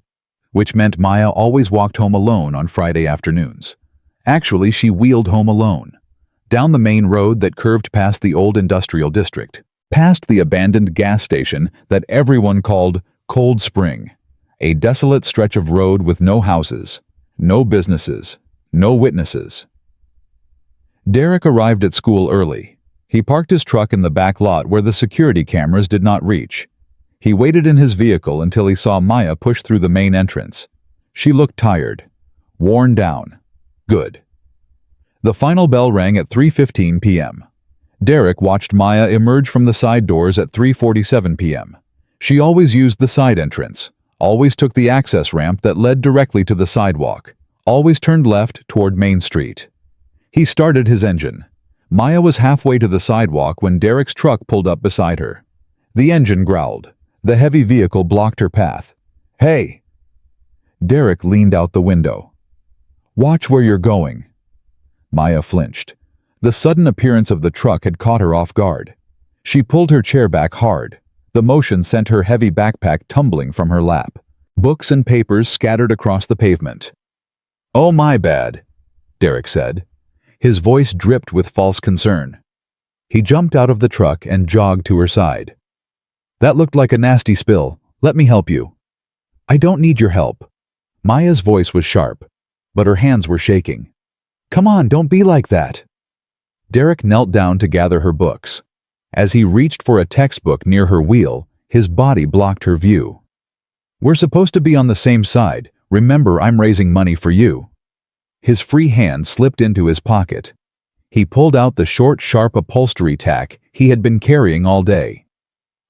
which meant Maya always walked home alone on Friday afternoons. Actually, she wheeled home alone, down the main road that curved past the old industrial district, past the abandoned gas station that everyone called Cold Spring, a desolate stretch of road with no houses, no businesses, no witnesses. Derek arrived at school early. He parked his truck in the back lot where the security cameras did not reach. He waited in his vehicle until he saw Maya push through the main entrance. She looked tired, worn down. Good. The final bell rang at 3:15 p.m. Derek watched Maya emerge from the side doors at 3:47 p.m. She always used the side entrance, always took the access ramp that led directly to the sidewalk, always turned left toward Main Street. He started his engine, Maya was halfway to the sidewalk when Derek's truck pulled up beside her. The engine growled. The heavy vehicle blocked her path. "Hey!" Derek leaned out the window. "Watch where you're going." Maya flinched. The sudden appearance of the truck had caught her off guard. She pulled her chair back hard. The motion sent her heavy backpack tumbling from her lap. Books and papers scattered across the pavement. "Oh, my bad," Derek said. His voice dripped with false concern. He jumped out of the truck and jogged to her side. "That looked like a nasty spill. Let me help you." "I don't need your help." Maya's voice was sharp, but her hands were shaking. "Come on, don't be like that." Derek knelt down to gather her books. As he reached for a textbook near her wheel, his body blocked her view. "We're supposed to be on the same side. Remember, I'm raising money for you." His free hand slipped into his pocket. He pulled out the short, sharp upholstery tack he had been carrying all day.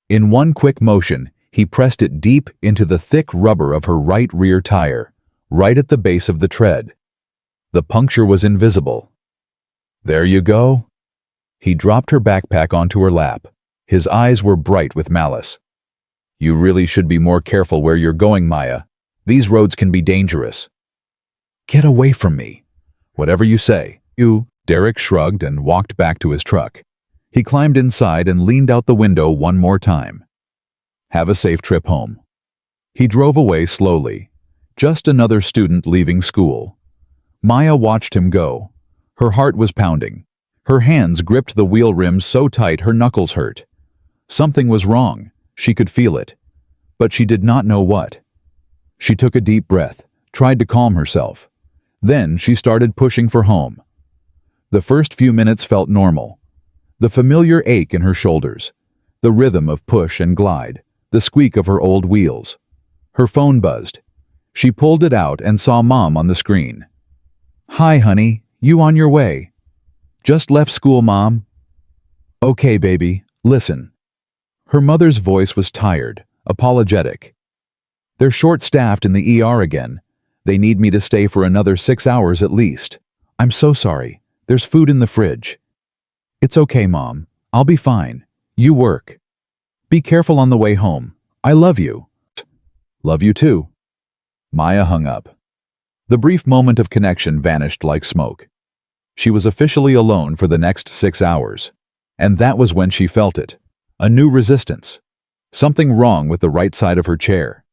In one quick motion, he pressed it deep into the thick rubber of her right rear tire, right at the base of the tread. The puncture was invisible. "There you go." He dropped her backpack onto her lap. His eyes were bright with malice. "You really should be more careful where you're going, Maya. These roads can be dangerous." "Get away from me." "Whatever you say." Derek shrugged and walked back to his truck. He climbed inside and leaned out the window one more time. "Have a safe trip home." He drove away slowly. Just another student leaving school. Maya watched him go. Her heart was pounding. Her hands gripped the wheel rims so tight her knuckles hurt. Something was wrong. She could feel it. But she did not know what. She took a deep breath, tried to calm herself. Then she started pushing for home. The first few minutes felt normal. The familiar ache in her shoulders, the rhythm of push and glide, the squeak of her old wheels. Her phone buzzed. She pulled it out and saw Mom on the screen. "Hi, honey. You on your way?" "Just left school, Mom." "Okay, baby. Listen." Her mother's voice was tired, apologetic. "They're short-staffed in the ER again. They need me to stay for another 6 hours at least. I'm so sorry. There's food in the fridge." "It's okay, Mom. I'll be fine. You work. Be careful on the way home. I love you." "Love you too." Maya hung up. The brief moment of connection vanished like smoke. She was officially alone for the next 6 hours. And that was when she felt it. A new resistance. Something wrong with the right side of her chair.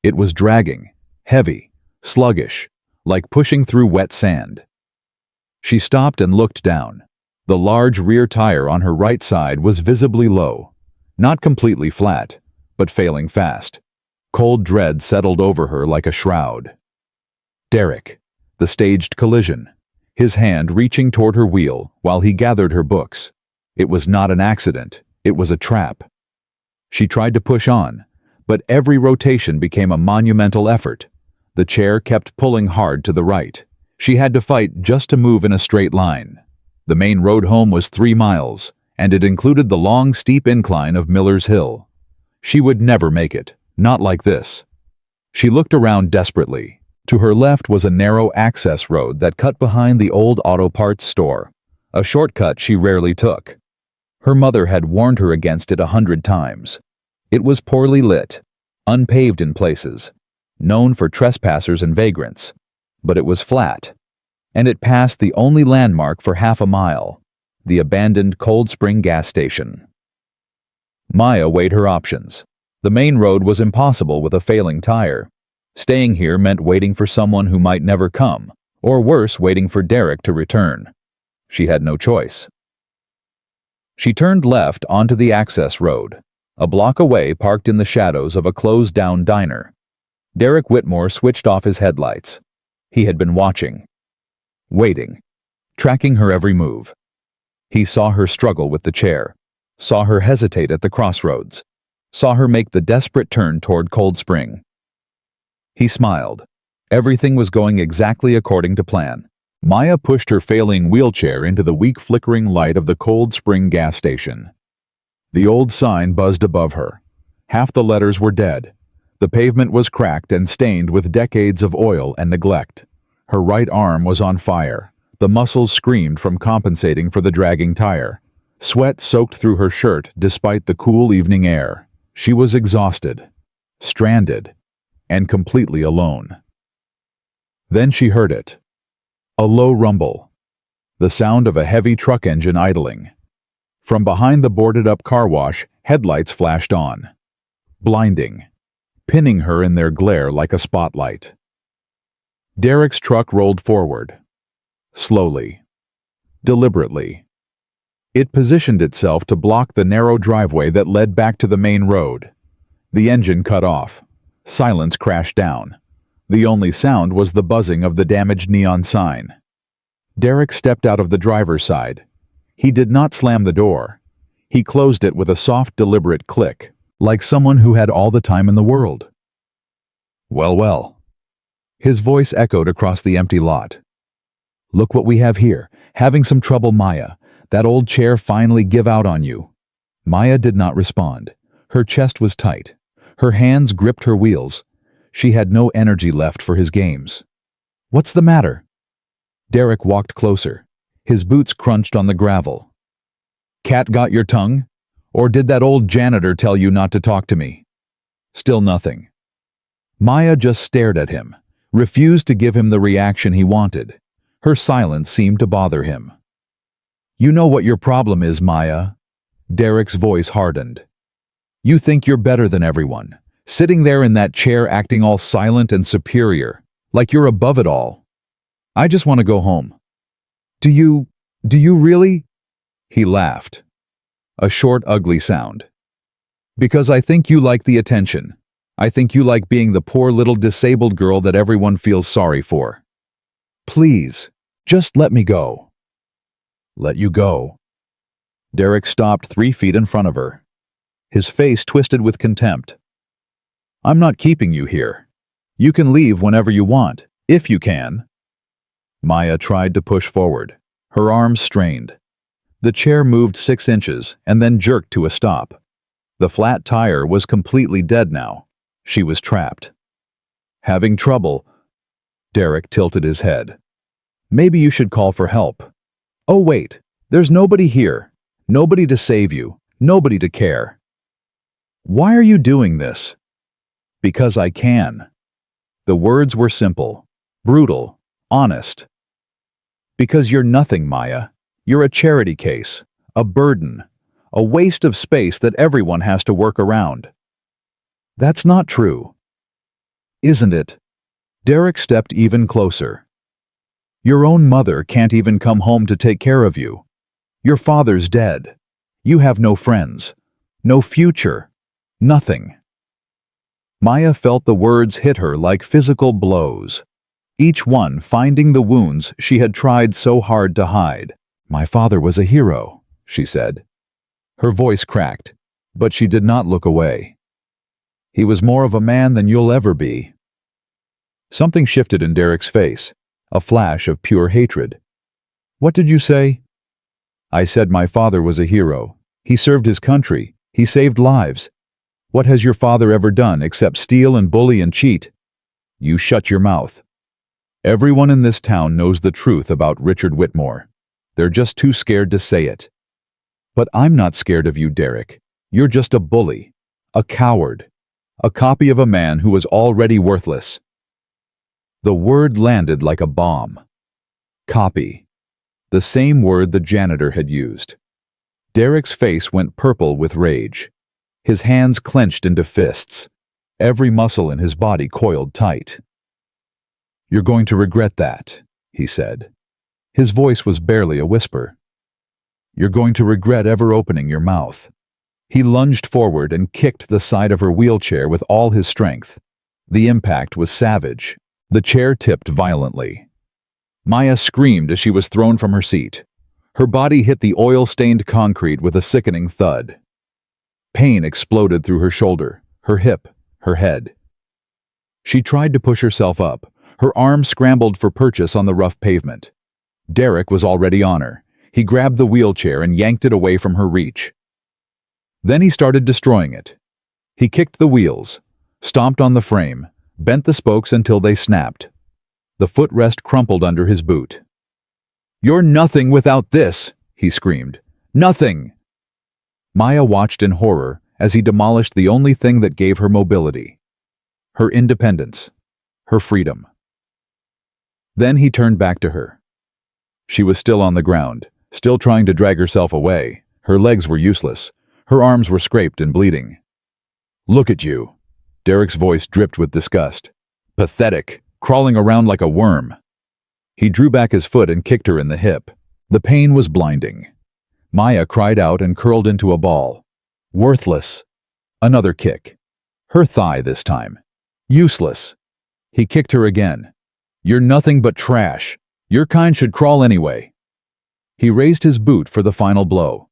It was dragging, heavy, sluggish, like pushing through wet sand. She stopped and looked down. The large rear tire on her right side was visibly low. Not completely flat, but failing fast. Cold dread settled over her like a shroud. Derek. The staged collision. His hand reaching toward her wheel while he gathered her books. It was not an accident. It was a trap. She tried to push on, but every rotation became a monumental effort. The chair kept pulling hard to the right. She had to fight just to move in a straight line. The main road home was 3 miles, and it included the long, steep incline of Miller's Hill. She would never make it, not like this. She looked around desperately. To her left was a narrow access road that cut behind the old auto parts store, a shortcut she rarely took. Her mother had warned her against it 100 times. It was poorly lit, unpaved in places, known for trespassers and vagrants. But it was flat, and it passed the only landmark for half a mile, the abandoned Cold Spring gas station. Maya weighed her options. The main road was impossible with a failing tire. Staying here meant waiting for someone who might never come, or worse, waiting for Derek to return. She had no choice. She turned left onto the access road, a block away parked in the shadows of a closed-down diner. Derek Whitmore switched off his headlights. He had been watching, waiting, tracking her every move. He saw her struggle with the chair, saw her hesitate at the crossroads, saw her make the desperate turn toward Cold Spring. He smiled. Everything was going exactly according to plan. Maya pushed her failing wheelchair into the weak flickering light of the Cold Spring gas station. The old sign buzzed above her. Half the letters were dead. The pavement was cracked and stained with decades of oil and neglect. Her right arm was on fire. The muscles screamed from compensating for the dragging tire. Sweat soaked through her shirt despite the cool evening air. She was exhausted, stranded, and completely alone. Then she heard it. A low rumble. The sound of a heavy truck engine idling. From behind the boarded-up car wash, headlights flashed on. Blinding, pinning her in their glare like a spotlight. Derek's truck rolled forward. Slowly. Deliberately. It positioned itself to block the narrow driveway that led back to the main road. The engine cut off. Silence crashed down. The only sound was the buzzing of the damaged neon sign. Derek stepped out of the driver's side. He did not slam the door. He closed it with a soft, deliberate click, like someone who had all the time in the world. "Well, well." His voice echoed across the empty lot. "Look what we have here. Having some trouble, Maya. That old chair finally give out on you." Maya did not respond. Her chest was tight. Her hands gripped her wheels. She had no energy left for his games. "What's the matter?" Derek walked closer. His boots crunched on the gravel. "Cat got your tongue? Or did that old janitor tell you not to talk to me?" Still nothing. Maya just stared at him, refused to give him the reaction he wanted. Her silence seemed to bother him. "You know what your problem is, Maya." Derek's voice hardened. "You think you're better than everyone, sitting there in that chair acting all silent and superior, like you're above it all. I just want to go home." Do you really?" He laughed. A short, ugly sound. "Because I think you like the attention. I think you like being the poor little disabled girl that everyone feels sorry for. Please, just let me go." "Let you go?" Derek stopped 3 feet in front of her. His face twisted with contempt. "I'm not keeping you here. You can leave whenever you want, if you can." Maya tried to push forward. Her arms strained. The chair moved 6 inches and then jerked to a stop. The flat tire was completely dead now. She was trapped. "Having trouble?" Derek tilted his head. "Maybe you should call for help." "Oh wait, there's nobody here. Nobody to save you. Nobody to care." "Why are you doing this?" "Because I can." The words were simple, brutal, honest. "Because you're nothing, Maya. You're a charity case, a burden, a waste of space that everyone has to work around." "That's not true." "Isn't it?" Derek stepped even closer. "Your own mother can't even come home to take care of you. Your father's dead. You have no friends, no future, nothing." Maya felt the words hit her like physical blows, each one finding the wounds she had tried so hard to hide. "My father was a hero," she said. Her voice cracked, but she did not look away. "He was more of a man than you'll ever be." Something shifted in Derek's face, a flash of pure hatred. "What did you say?" "I said my father was a hero. He served his country. He saved lives. What has your father ever done except steal and bully and cheat?" "You shut your mouth." "Everyone in this town knows the truth about Richard Whitmore. They're just too scared to say it." "But I'm not scared of you, Derek. You're just a bully, a coward, a copy of a man who was already worthless." The word landed like a bomb. Copy. The same word the janitor had used. Derek's face went purple with rage. His hands clenched into fists. Every muscle in his body coiled tight. "You're going to regret that," he said. His voice was barely a whisper. "You're going to regret ever opening your mouth." He lunged forward and kicked the side of her wheelchair with all his strength. The impact was savage. The chair tipped violently. Maya screamed as she was thrown from her seat. Her body hit the oil-stained concrete with a sickening thud. Pain exploded through her shoulder, her hip, her head. She tried to push herself up. Her arms scrambled for purchase on the rough pavement. Derek was already on her. He grabbed the wheelchair and yanked it away from her reach. Then he started destroying it. He kicked the wheels, stomped on the frame, bent the spokes until they snapped. The footrest crumpled under his boot. "You're nothing without this," he screamed. "Nothing!" Maya watched in horror as he demolished the only thing that gave her mobility. Her independence. Her freedom. Then he turned back to her. She was still on the ground, still trying to drag herself away. Her legs were useless. Her arms were scraped and bleeding. "Look at you." Derek's voice dripped with disgust. "Pathetic, crawling around like a worm." He drew back his foot and kicked her in the hip. The pain was blinding. Maya cried out and curled into a ball. Worthless. Another kick. Her thigh this time. Useless. He kicked her again. "You're nothing but trash. Your kind should crawl anyway." He raised his boot for the final blow,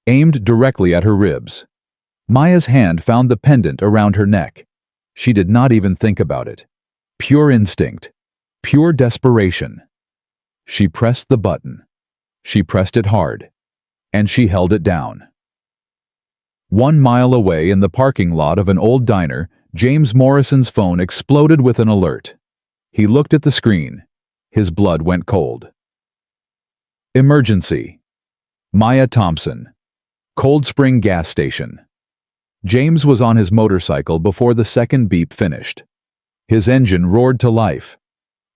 aimed directly at her ribs. Maya's hand found the pendant around her neck. She did not even think about it. Pure instinct. Pure desperation. She pressed the button. She pressed it hard. And she held it down. 1 mile away in the parking lot of an old diner, James Morrison's phone exploded with an alert. He looked at the screen. His blood went cold. Emergency. Maya Thompson. Cold Spring gas station. James was on his motorcycle before the second beep finished. His engine roared to life.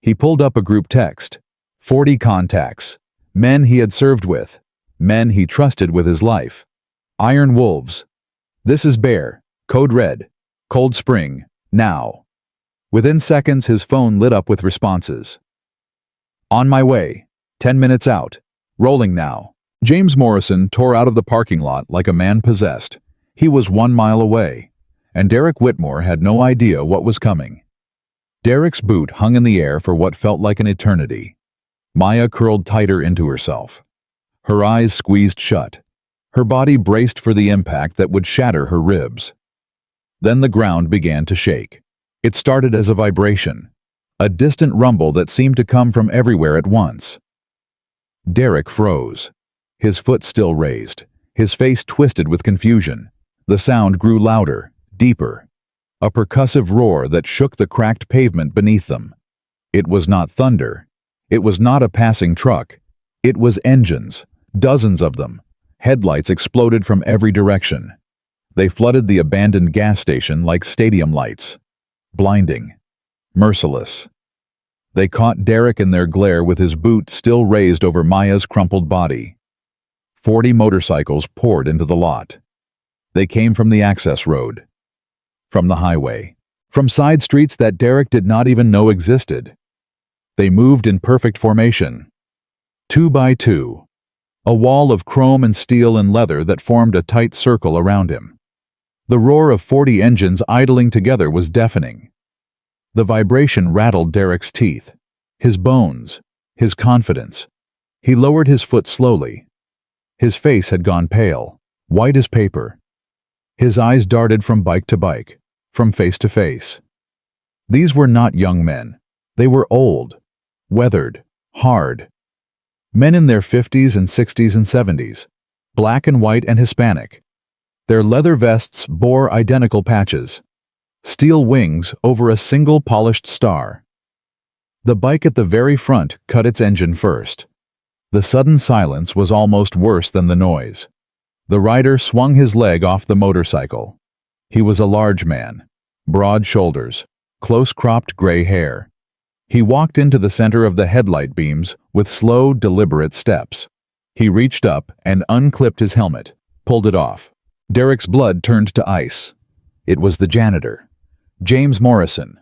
He pulled up a group text. 40 contacts. Men he had served with. Men he trusted with his life. Iron Wolves. This is Bear. Code Red. Cold Spring. Now. Within seconds, his phone lit up with responses. On my way. 10 minutes out. Rolling now. James Morrison tore out of the parking lot like a man possessed. He was 1 mile away, and Derek Whitmore had no idea what was coming. Derek's boot hung in the air for what felt like an eternity. Maya curled tighter into herself. Her eyes squeezed shut. Her body braced for the impact that would shatter her ribs. Then the ground began to shake. It started as a vibration, a distant rumble that seemed to come from everywhere at once. Derek froze, his foot still raised, his face twisted with confusion. The sound grew louder, deeper, a percussive roar that shook the cracked pavement beneath them. It was not thunder. It was not a passing truck. It was engines, dozens of them. Headlights exploded from every direction. They flooded the abandoned gas station like stadium lights. Blinding. Merciless. They caught Derek in their glare with his boot still raised over Maya's crumpled body. 40 motorcycles poured into the lot. They came from the access road. From the highway. From side streets that Derek did not even know existed. They moved in perfect formation. 2 by 2. A wall of chrome and steel and leather that formed a tight circle around him. The roar of 40 engines idling together was deafening. The vibration rattled Derek's teeth, his bones, his confidence. He lowered his foot slowly. His face had gone pale, white as paper. His eyes darted from bike to bike, from face to face. These were not young men. They were old, weathered, hard. Men in their 50s and 60s and 70s, black and white and Hispanic. Their leather vests bore identical patches, steel wings over a single polished star. The bike at the very front cut its engine first. The sudden silence was almost worse than the noise. The rider swung his leg off the motorcycle. He was a large man, broad shoulders, close-cropped gray hair. He walked into the center of the headlight beams with slow, deliberate steps. He reached up and unclipped his helmet, pulled it off. Derek's blood turned to ice. It was the janitor, James Morrison.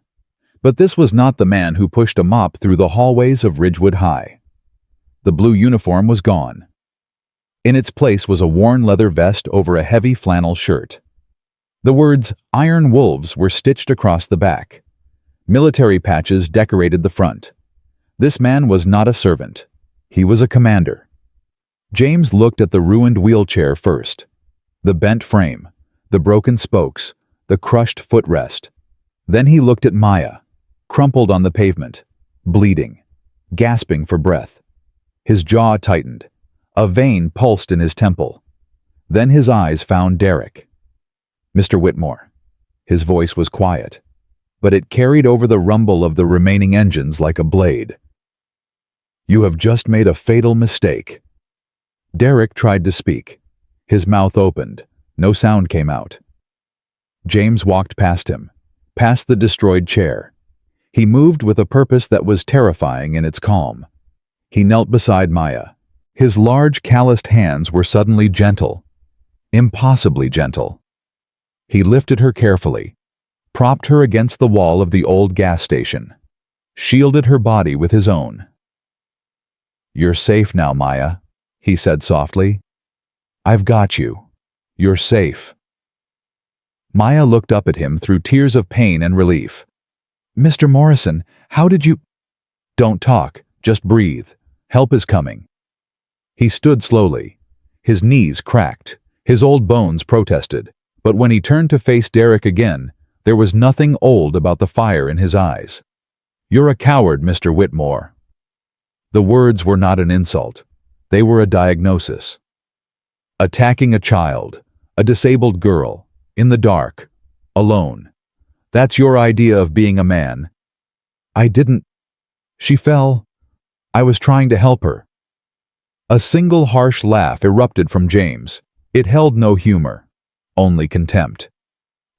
But this was not the man who pushed a mop through the hallways of Ridgewood High. The blue uniform was gone. In its place was a worn leather vest over a heavy flannel shirt. The words "Iron Wolves" were stitched across the back. Military patches decorated the front. This man was not a servant. He was a commander. James looked at the ruined wheelchair first. The bent frame, the broken spokes, the crushed footrest. Then he looked at Maya, crumpled on the pavement, bleeding, gasping for breath. His jaw tightened. A vein pulsed in his temple. Then his eyes found Derek. "Mr. Whitmore." His voice was quiet, but it carried over the rumble of the remaining engines like a blade. You have just made a fatal mistake. Derek tried to speak. His mouth opened. No sound came out. James walked past him, past the destroyed chair. He moved with a purpose that was terrifying in its calm. He knelt beside Maya. His large, calloused hands were suddenly gentle, impossibly gentle. He lifted her carefully, propped her against the wall of the old gas station, shielded her body with his own. "You're safe now, Maya," he said softly. "I've got you. You're safe." Maya looked up at him through tears of pain and relief. "Mr. Morrison, how did you—" "Don't talk, just breathe. Help is coming." He stood slowly. His knees cracked. His old bones protested. But when he turned to face Derek again, there was nothing old about the fire in his eyes. "You're a coward, Mr. Whitmore." The words were not an insult. They were a diagnosis. Attacking a child, a disabled girl, in the dark, alone. That's your idea of being a man. "I didn't—" "She fell. I was trying to help her." A single harsh laugh erupted from James. It held no humor, only contempt.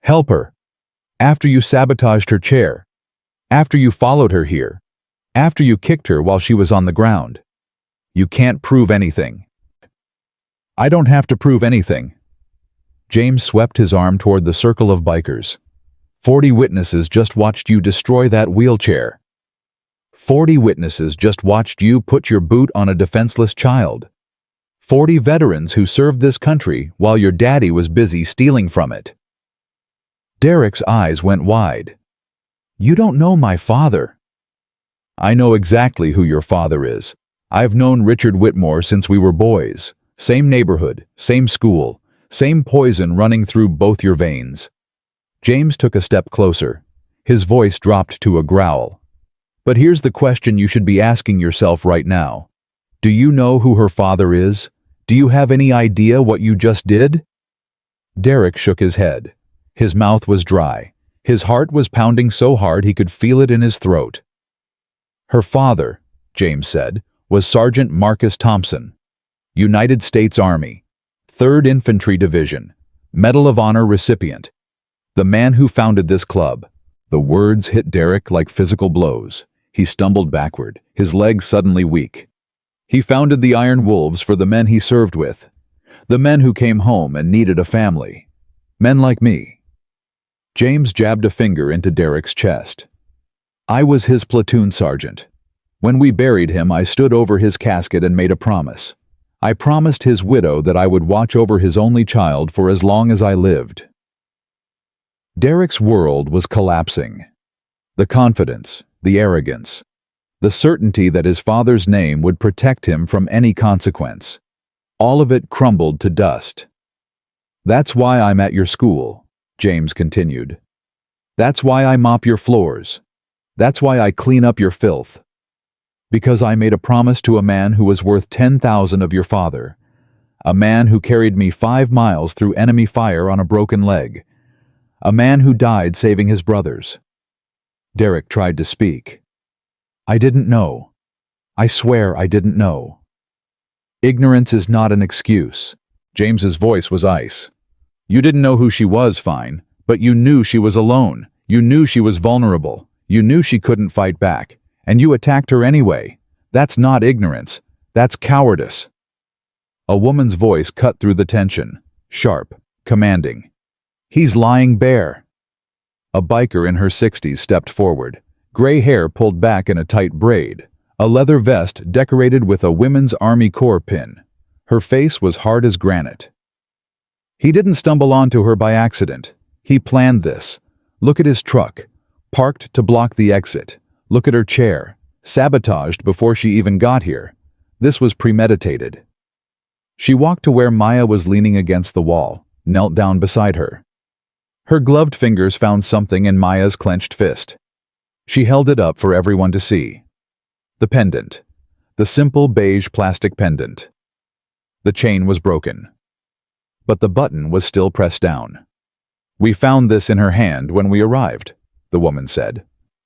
"Help her? After you sabotaged her chair? After you followed her here? After you kicked her while she was on the ground? You can't prove anything." "I don't have to prove anything." James swept his arm toward the circle of bikers. 40 witnesses just watched you destroy that wheelchair. 40 witnesses just watched you put your boot on a defenseless child. 40 veterans who served this country while your daddy was busy stealing from it. Derek's eyes went wide. "You don't know my father." "I know exactly who your father is. I've known Richard Whitmore since we were boys. Same neighborhood, same school, same poison running through both your veins." James took a step closer. His voice dropped to a growl. "But here's the question you should be asking yourself right now. Do you know who her father is? Do you have any idea what you just did?" Derek shook his head. His mouth was dry. His heart was pounding so hard he could feel it in his throat. "Her father," James said, "was Sergeant Marcus Thompson, United States Army, 3rd Infantry Division, Medal of Honor recipient. The man who founded this club." The words hit Derek like physical blows. He stumbled backward, his legs suddenly weak. "He founded the Iron Wolves for the men he served with. The men who came home and needed a family. Men like me." James jabbed a finger into Derek's chest. "I was his platoon sergeant. When we buried him, I stood over his casket and made a promise. I promised his widow that I would watch over his only child for as long as I lived." Derek's world was collapsing. The confidence, the arrogance, the certainty that his father's name would protect him from any consequence. All of it crumbled to dust. "That's why I'm at your school," James continued. "That's why I mop your floors. That's why I clean up your filth. Because I made a promise to a man who was worth 10,000 of your father. A man who carried me 5 miles through enemy fire on a broken leg. A man who died saving his brothers." Derek tried to speak. "I didn't know. I swear I didn't know." "Ignorance is not an excuse." James's voice was ice. "You didn't know who she was, fine, but you knew she was alone. You knew she was vulnerable. You knew she couldn't fight back, and you attacked her anyway. That's not ignorance. That's cowardice." A woman's voice cut through the tension, sharp, commanding. "He's lying bare." A biker in her 60s stepped forward, gray hair pulled back in a tight braid, a leather vest decorated with a Women's Army Corps pin. Her face was hard as granite. "He didn't stumble onto her by accident. He planned this. Look at his truck, parked to block the exit. Look at her chair, sabotaged before she even got here. This was premeditated." She walked to where Maya was leaning against the wall, knelt down beside her. Her gloved fingers found something in Maya's clenched fist. She held it up for everyone to see. The pendant. The simple beige plastic pendant. The chain was broken. But the button was still pressed down. "We found this in her hand when we arrived," the woman said.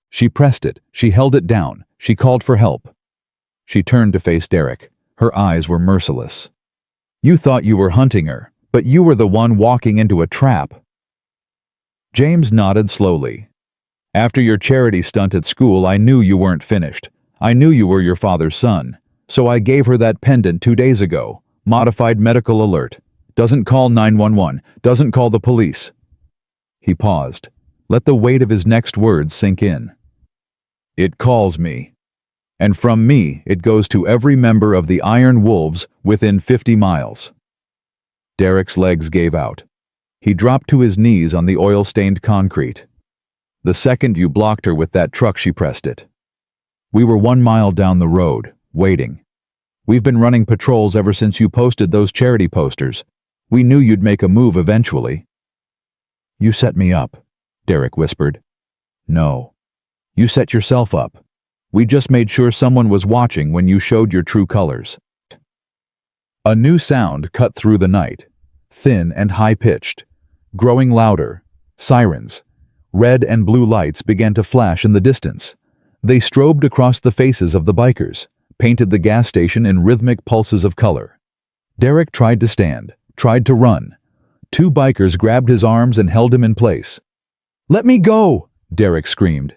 "She pressed it, she held it down, she called for help." She turned to face Derek. Her eyes were merciless. You thought you were hunting her, but you were the one walking into a trap. James nodded slowly. After your charity stunt at school, I knew you weren't finished. I knew you were your father's son. So I gave her that pendant 2 days ago. Modified medical alert. Doesn't call 911. Doesn't call the police. He paused. Let the weight of his next words sink in. It calls me. And from me, it goes to every member of the Iron Wolves within 50 miles. Derek's legs gave out. He dropped to his knees on the oil-stained concrete. The second you blocked her with that truck, she pressed it. We were 1 mile down the road, waiting. We've been running patrols ever since you posted those charity posters. We knew you'd make a move eventually. You set me up, Derek whispered. No. You set yourself up. We just made sure someone was watching when you showed your true colors. A new sound cut through the night, thin and high-pitched, growing louder. Sirens. Red and blue lights began to flash in the distance. They strobed across the faces of the bikers, painted the gas station in rhythmic pulses of color. Derek tried to stand, tried to run. 2 bikers grabbed his arms and held him in place. Let me go, Derek screamed.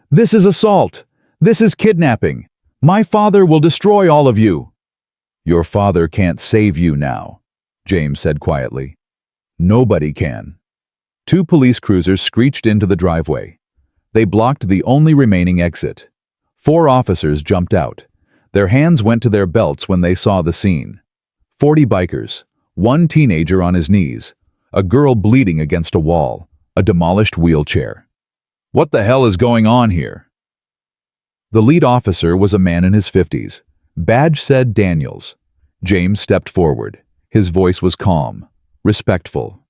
This is assault. This is kidnapping. My father will destroy all of you. Your father can't save you now, James said quietly. Nobody can. 2 police cruisers screeched into the driveway. They blocked the only remaining exit. 4 officers jumped out. Their hands went to their belts when they saw the scene. 40 bikers, 1 teenager on his knees, a girl bleeding against a wall, a demolished wheelchair. What the hell is going on here? The lead officer was a man in his 50s. Badge said Daniels. James stepped forward. His voice was calm, respectful.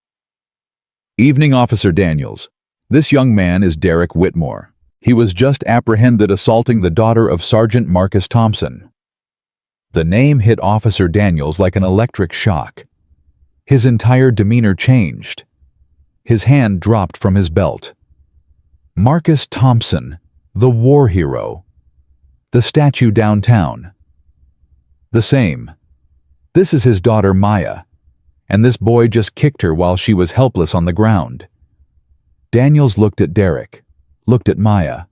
Evening, Officer Daniels. This young man is Derek Whitmore. He was just apprehended assaulting the daughter of Sergeant Marcus Thompson. The name hit Officer Daniels like an electric shock. His entire demeanor changed. His hand dropped from his belt. Marcus Thompson, the war hero. The statue downtown. The same. This is his daughter Maya, and this boy just kicked her while she was helpless on the ground. Daniels looked at Derek, looked at Maya,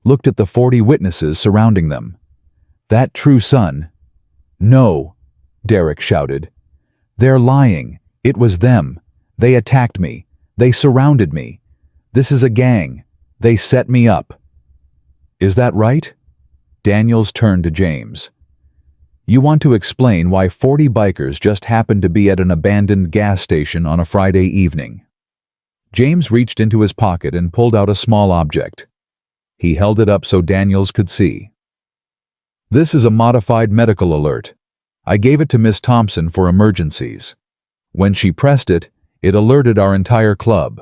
looked at the 40 witnesses surrounding them. That true son? No, Derek shouted. They're lying. It was them. They attacked me. They surrounded me. This is a gang. They set me up. Is that right? Daniels turned to James. You want to explain why 40 bikers just happened to be at an abandoned gas station on a Friday evening. James reached into his pocket and pulled out a small object. He held it up so Daniels could see. This is a modified medical alert. I gave it to Miss Thompson for emergencies. When she pressed it, it alerted our entire club.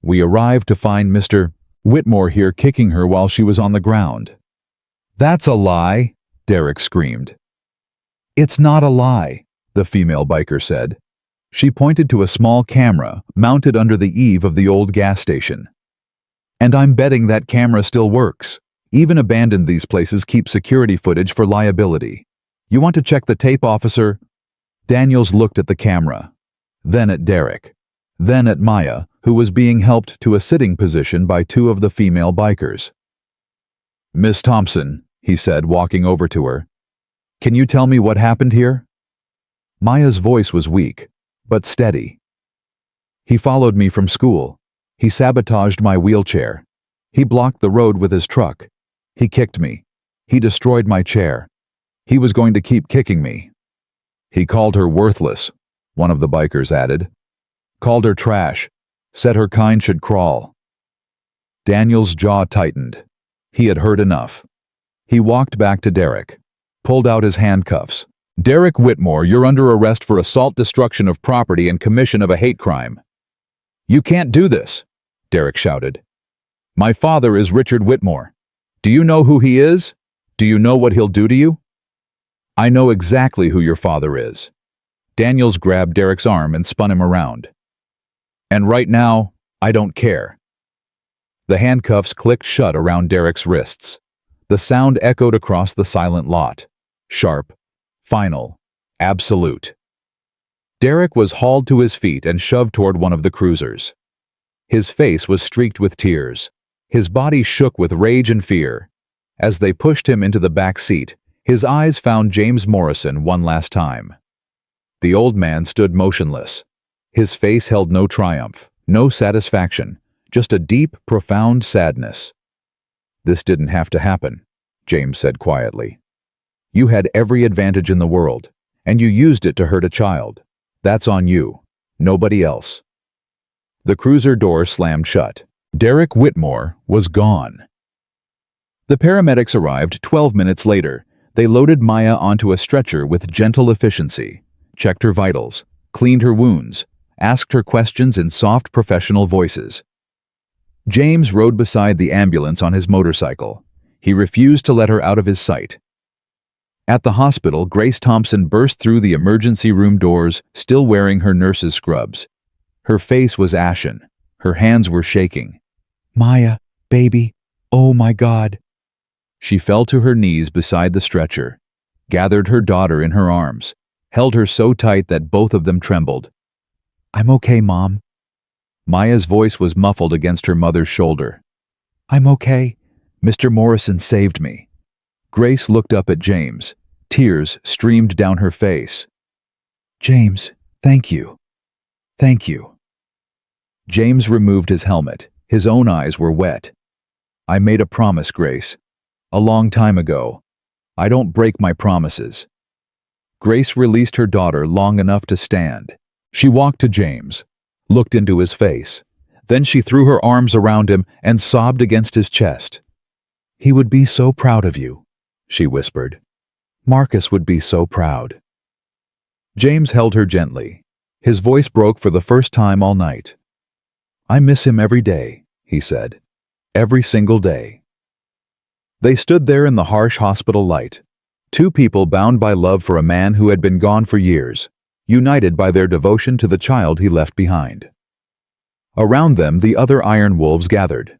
We arrived to find Mr. Whitmore here kicking her while she was on the ground. That's a lie, Derek screamed. It's not a lie, the female biker said. She pointed to a small camera mounted under the eave of the old gas station. And I'm betting that camera still works. Even abandoned these places keep security footage for liability. You want to check the tape, officer? Daniels looked at the camera, then at Derek, then at Maya, who was being helped to a sitting position by 2 of the female bikers. Miss Thompson, he said, walking over to her. Can you tell me what happened here? Maya's voice was weak, but steady. He followed me from school. He sabotaged my wheelchair. He blocked the road with his truck. He kicked me. He destroyed my chair. He was going to keep kicking me. He called her worthless, one of the bikers added. Called her trash. Said her kind should crawl. Daniel's jaw tightened. He had heard enough. He walked back to Derek, pulled out his handcuffs. Derek Whitmore, you're under arrest for assault, destruction of property, and commission of a hate crime. You can't do this, Derek shouted. My father is Richard Whitmore. Do you know who he is? Do you know what he'll do to you? I know exactly who your father is. Daniels grabbed Derek's arm and spun him around. And right now, I don't care. The handcuffs clicked shut around Derek's wrists. The sound echoed across the silent lot. Sharp, final, absolute. Derek was hauled to his feet and shoved toward one of the cruisers. His face was streaked with tears. His body shook with rage and fear. As they pushed him into the back seat, his eyes found James Morrison one last time. The old man stood motionless. His face held no triumph, no satisfaction, just a deep, profound sadness. "This didn't have to happen," James said quietly. "You had every advantage in the world, and you used it to hurt a child. That's on you, nobody else." The cruiser door slammed shut. Derek Whitmore was gone. The paramedics arrived 12 minutes later. They loaded Maya onto a stretcher with gentle efficiency, checked her vitals, cleaned her wounds, asked her questions in soft professional voices. James rode beside the ambulance on his motorcycle. He refused to let her out of his sight. At the hospital, Grace Thompson burst through the emergency room doors, still wearing her nurse's scrubs. Her face was ashen. Her hands were shaking. "Maya, baby, oh my God." She fell to her knees beside the stretcher, gathered her daughter in her arms, held her so tight that both of them trembled. "I'm okay, Mom." Maya's voice was muffled against her mother's shoulder. "I'm okay. Mr. Morrison saved me." Grace looked up at James. Tears streamed down her face. "James, thank you. Thank you." James removed his helmet. His own eyes were wet. "I made a promise, Grace. A long time ago. I don't break my promises." Grace released her daughter long enough to stand. She walked to James, looked into his face. Then she threw her arms around him and sobbed against his chest. "He would be so proud of you," she whispered. "Marcus would be so proud." James held her gently. His voice broke for the first time all night. "I miss him every day," he said. "Every single day." They stood there in the harsh hospital light. Two people bound by love for a man who had been gone for years, united by their devotion to the child he left behind. Around them, the other Iron Wolves gathered.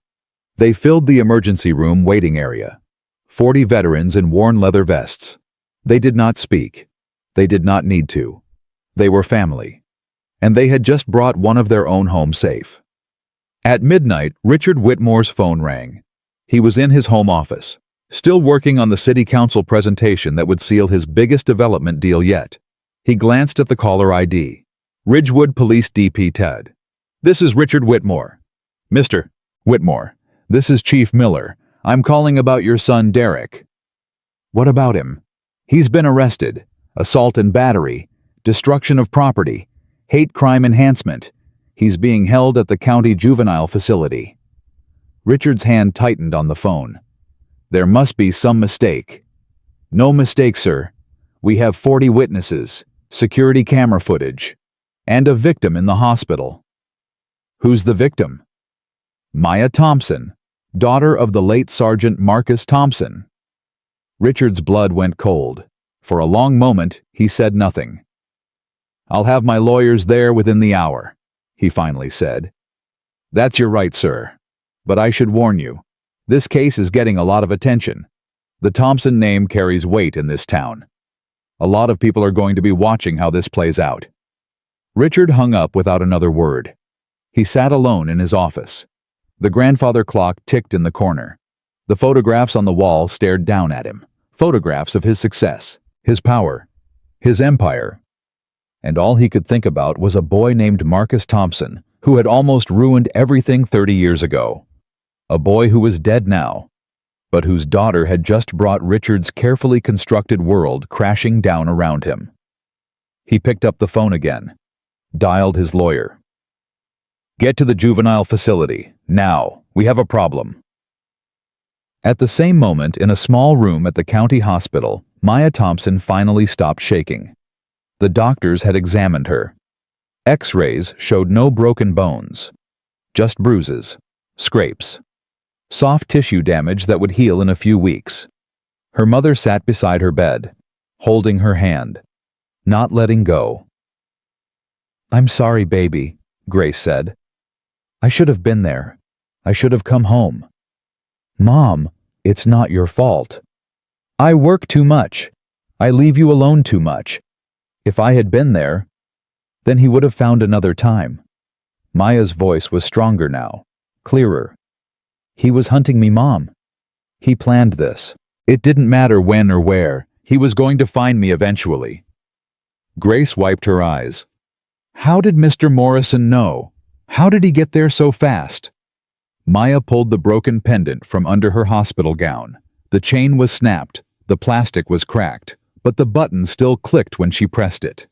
They filled the emergency room waiting area. 40 veterans in worn leather vests. They did not speak. They did not need to. They were family. And they had just brought one of their own home safe. At midnight, Richard Whitmore's phone rang. He was in his home office, still working on the city council presentation that would seal his biggest development deal yet. He glanced at the caller ID. Ridgewood Police DP Ted. "This is Richard Whitmore." "Mr. Whitmore, this is Chief Miller. I'm calling about your son Derek." "What about him?" "He's been arrested. Assault and battery, destruction of property, hate crime enhancement. He's being held at the county juvenile facility." Richard's hand tightened on the phone. "There must be some mistake." "No mistake, sir. We have 40 witnesses, security camera footage, and a victim in the hospital." "Who's the victim?" "Maya Thompson, daughter of the late Sergeant Marcus Thompson." Richard's blood went cold. For a long moment, he said nothing. "I'll have my lawyers there within the hour," he finally said. "That's your right, sir. But I should warn you, this case is getting a lot of attention. The Thompson name carries weight in this town. A lot of people are going to be watching how this plays out." Richard hung up without another word. He sat alone in his office. The grandfather clock ticked in the corner. The photographs on the wall stared down at him. Photographs of his success, his power, his empire. And all he could think about was a boy named Marcus Thompson, who had almost ruined everything 30 years ago. A boy who was dead now, but whose daughter had just brought Richard's carefully constructed world crashing down around him. He picked up the phone again, dialed his lawyer. "Get to the juvenile facility, now. We have a problem." At the same moment, in a small room at the county hospital, Maya Thompson finally stopped shaking. The doctors had examined her. X-rays showed no broken bones, just bruises, scrapes, soft tissue damage that would heal in a few weeks. Her mother sat beside her bed, holding her hand, not letting go. "I'm sorry, baby," Grace said. "I should have been there. I should have come home." "Mom, It's not your fault. I work too much. I leave you alone too much. If I had been there, then he would have found another time. Maya's voice was stronger now, clearer. He was hunting me, Mom. He planned this. It didn't matter when or where. He was going to find me eventually. Grace wiped her eyes. How did Mr. Morrison know? How did he get there so fast? Maya pulled the broken pendant from under her hospital gown. The chain was snapped, the plastic was cracked, but the button still clicked when she pressed it.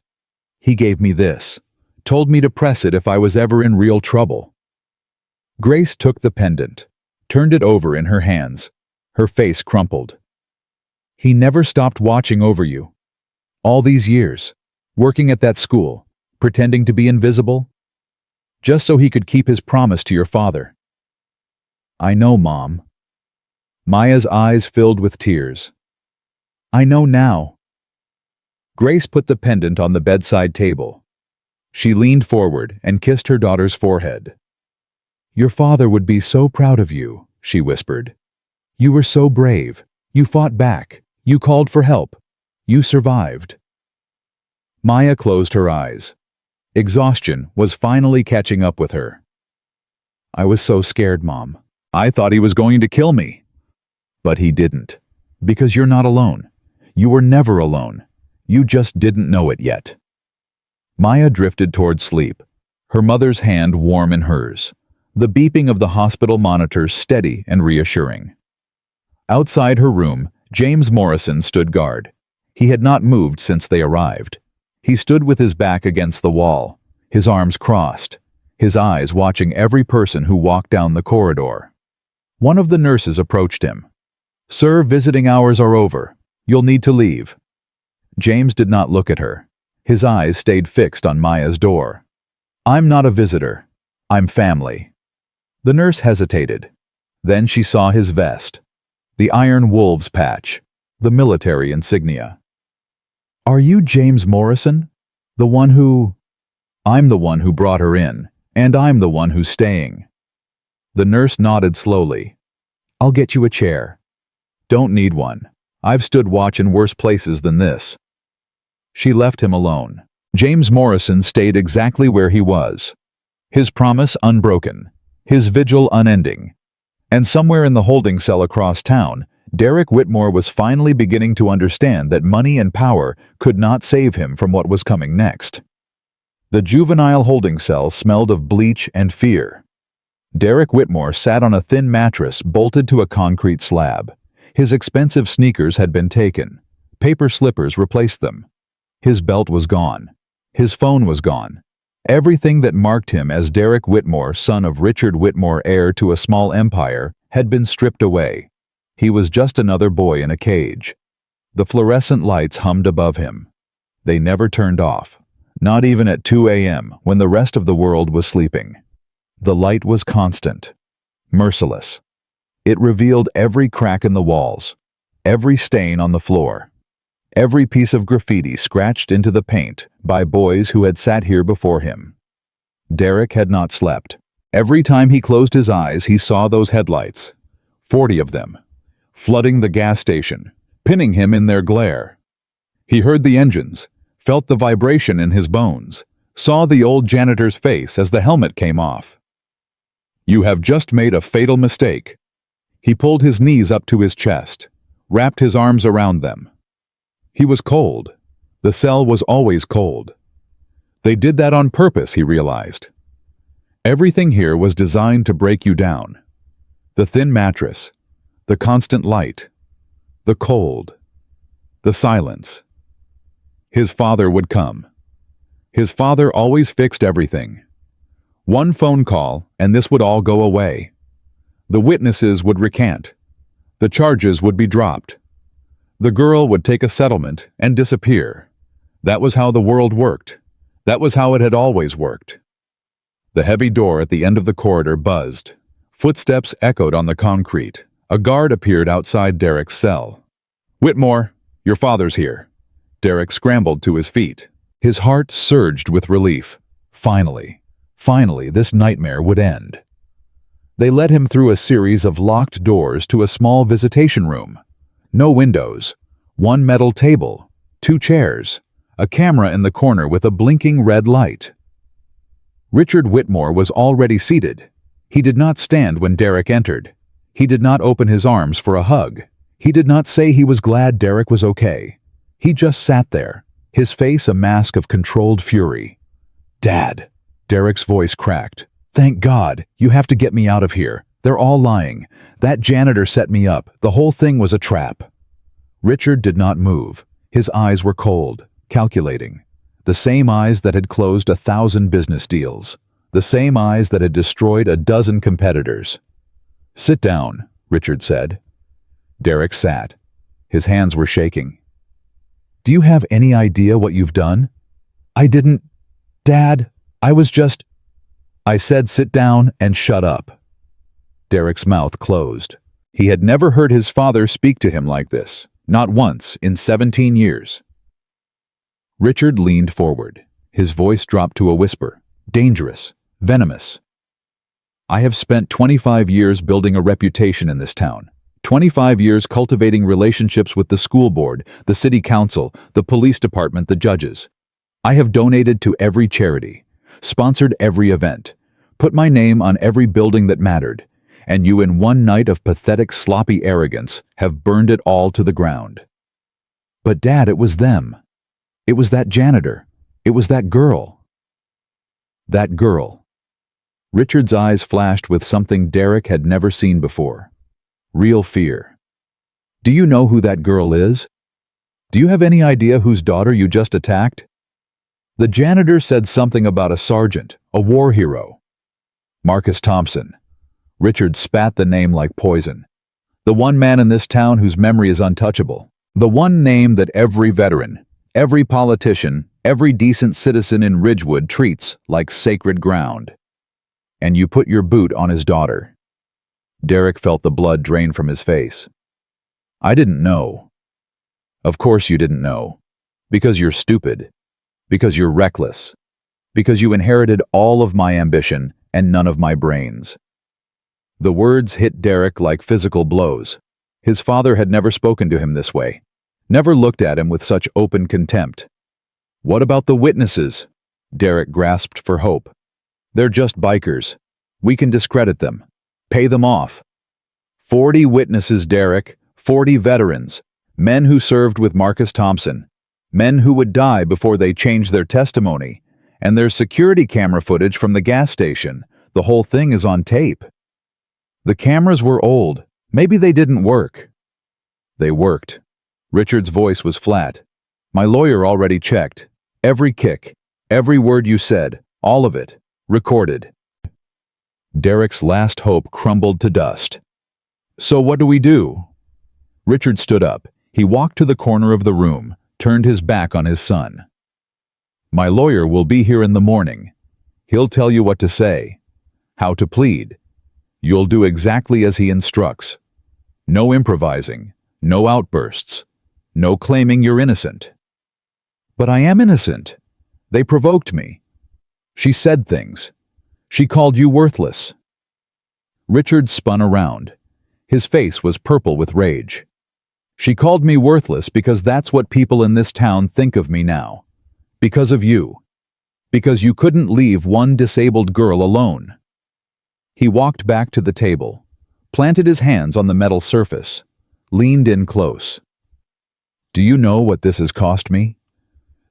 He gave me this, told me to press it if I was ever in real trouble. Grace took the pendant, turned it over in her hands. Her face crumpled. He never stopped watching over you. All these years, working at that school, pretending to be invisible, just so he could keep his promise to your father. I know, Mom. Maya's eyes filled with tears. I know now. Grace put the pendant on the bedside table. She leaned forward and kissed her daughter's forehead. Your father would be so proud of you, she whispered. You were so brave. You fought back. You called for help. You survived. Maya closed her eyes. Exhaustion was finally catching up with her. I was so scared, Mom. I thought he was going to kill me. But he didn't. Because you're not alone. You were never alone. You just didn't know it yet. Maya drifted toward sleep, her mother's hand warm in hers, the beeping of the hospital monitors steady and reassuring. Outside her room, James Morrison stood guard. He had not moved since they arrived. He stood with his back against the wall, his arms crossed, his eyes watching every person who walked down the corridor. One of the nurses approached him. Sir, visiting hours are over. You'll need to leave. James did not look at her. His eyes stayed fixed on Maya's door. I'm not a visitor. I'm family. The nurse hesitated. Then she saw his vest. The iron wolves patch, the military insignia. Are you James Morrison? The one who... I'm the one who brought her in, and I'm the one who's staying. The nurse nodded slowly. I'll get you a chair. Don't need one. I've stood watch in worse places than this. She left him alone. James Morrison stayed exactly where he was. His promise unbroken, his vigil unending. And somewhere in the holding cell across town, Derek Whitmore was finally beginning to understand that money and power could not save him from what was coming next. The juvenile holding cell smelled of bleach and fear. Derek Whitmore sat on a thin mattress bolted to a concrete slab. His expensive sneakers had been taken. Paper slippers replaced them. His belt was gone. His phone was gone. Everything that marked him as Derek Whitmore, son of Richard Whitmore, heir to a small empire, had been stripped away. He was just another boy in a cage. The fluorescent lights hummed above him. They never turned off, not even at 2 a.m. when the rest of the world was sleeping. The light was constant, merciless. It revealed every crack in the walls, every stain on the floor, every piece of graffiti scratched into the paint by boys who had sat here before him. Derek had not slept. Every time he closed his eyes, he saw those headlights, 40 of them, flooding the gas station, pinning him in their glare. He heard the engines, felt the vibration in his bones, saw the old janitor's face as the helmet came off. You have just made a fatal mistake. He pulled his knees up to his chest, wrapped his arms around them. He was cold. The cell was always cold. They did that on purpose, he realized. Everything here was designed to break you down. The thin mattress, the constant light, the cold, the silence. His father would come. His father always fixed everything. One phone call, and this would all go away. The witnesses would recant. The charges would be dropped. The girl would take a settlement and disappear. That was how the world worked. That was how it had always worked. The heavy door at the end of the corridor buzzed. Footsteps echoed on the concrete. A guard appeared outside Derek's cell. Whitmore, your father's here. Derek scrambled to his feet. His heart surged with relief. Finally, this nightmare would end. They led him through a series of locked doors to a small visitation room. No windows, one metal table, two chairs, a camera in the corner with a blinking red light. Richard Whitmore was already seated. He did not stand when Derek entered. He did not open his arms for a hug. He did not say he was glad Derek was okay. He just sat there, his face a mask of controlled fury. "Dad," Derek's voice cracked. "Thank God, you have to get me out of here. They're all lying. That janitor set me up. The whole thing was a trap." Richard did not move. His eyes were cold, calculating. The same eyes that had closed 1,000 business deals. The same eyes that had destroyed a dozen competitors. "Sit down," Richard said. Derek sat. His hands were shaking. "Do you have any idea what you've done?" "I didn't... Dad, I was just..." "I said sit down and shut up." Derek's mouth closed. He had never heard his father speak to him like this, not once in 17 years. Richard leaned forward. His voice dropped to a whisper, dangerous, venomous. "I have spent 25 years building a reputation in this town. 25 years cultivating relationships with the school board, the city council, the police department, the judges. I have donated to every charity, sponsored every event, put my name on every building that mattered, and you in one night of pathetic, sloppy arrogance have burned it all to the ground." "But Dad, it was them. It was that janitor. It was that girl." That girl. Richard's eyes flashed with something Derek had never seen before. Real fear. "Do you know who that girl is? Do you have any idea whose daughter you just attacked?" The janitor said something about a sergeant, a war hero. Marcus Thompson. Richard spat the name like poison. The one man in this town whose memory is untouchable. The one name that every veteran, every politician, every decent citizen in Ridgewood treats like sacred ground. And you put your boot on his daughter. Derek felt the blood drain from his face. "I didn't know." "Of course you didn't know. Because you're stupid. Because you're reckless. Because you inherited all of my ambition and none of my brains." The words hit Derek like physical blows. His father had never spoken to him this way. Never looked at him with such open contempt. "What about the witnesses?" Derek grasped for hope. "They're just bikers. We can discredit them. Pay them off." 40 witnesses, Derek. 40 veterans. Men who served with Marcus Thompson. Men who would die before they changed their testimony. And there's security camera footage from the gas station. The whole thing is on tape. The cameras were old. Maybe they didn't work. They worked. Richard's voice was flat. "My lawyer already checked. Every kick, every word you said, all of it, recorded." Derek's last hope crumbled to dust. "So what do we do?" Richard stood up. He walked to the corner of the room, turned his back on his son. "My lawyer will be here in the morning. He'll tell you what to say, how to plead. You'll do exactly as he instructs. No improvising, no outbursts, no claiming you're innocent." "But I am innocent. They provoked me. She said things. She called you worthless." Richard spun around. His face was purple with rage. "She called me worthless because that's what people in this town think of me now. Because of you. Because you couldn't leave one disabled girl alone." He walked back to the table, planted his hands on the metal surface, leaned in close. "Do you know what this has cost me?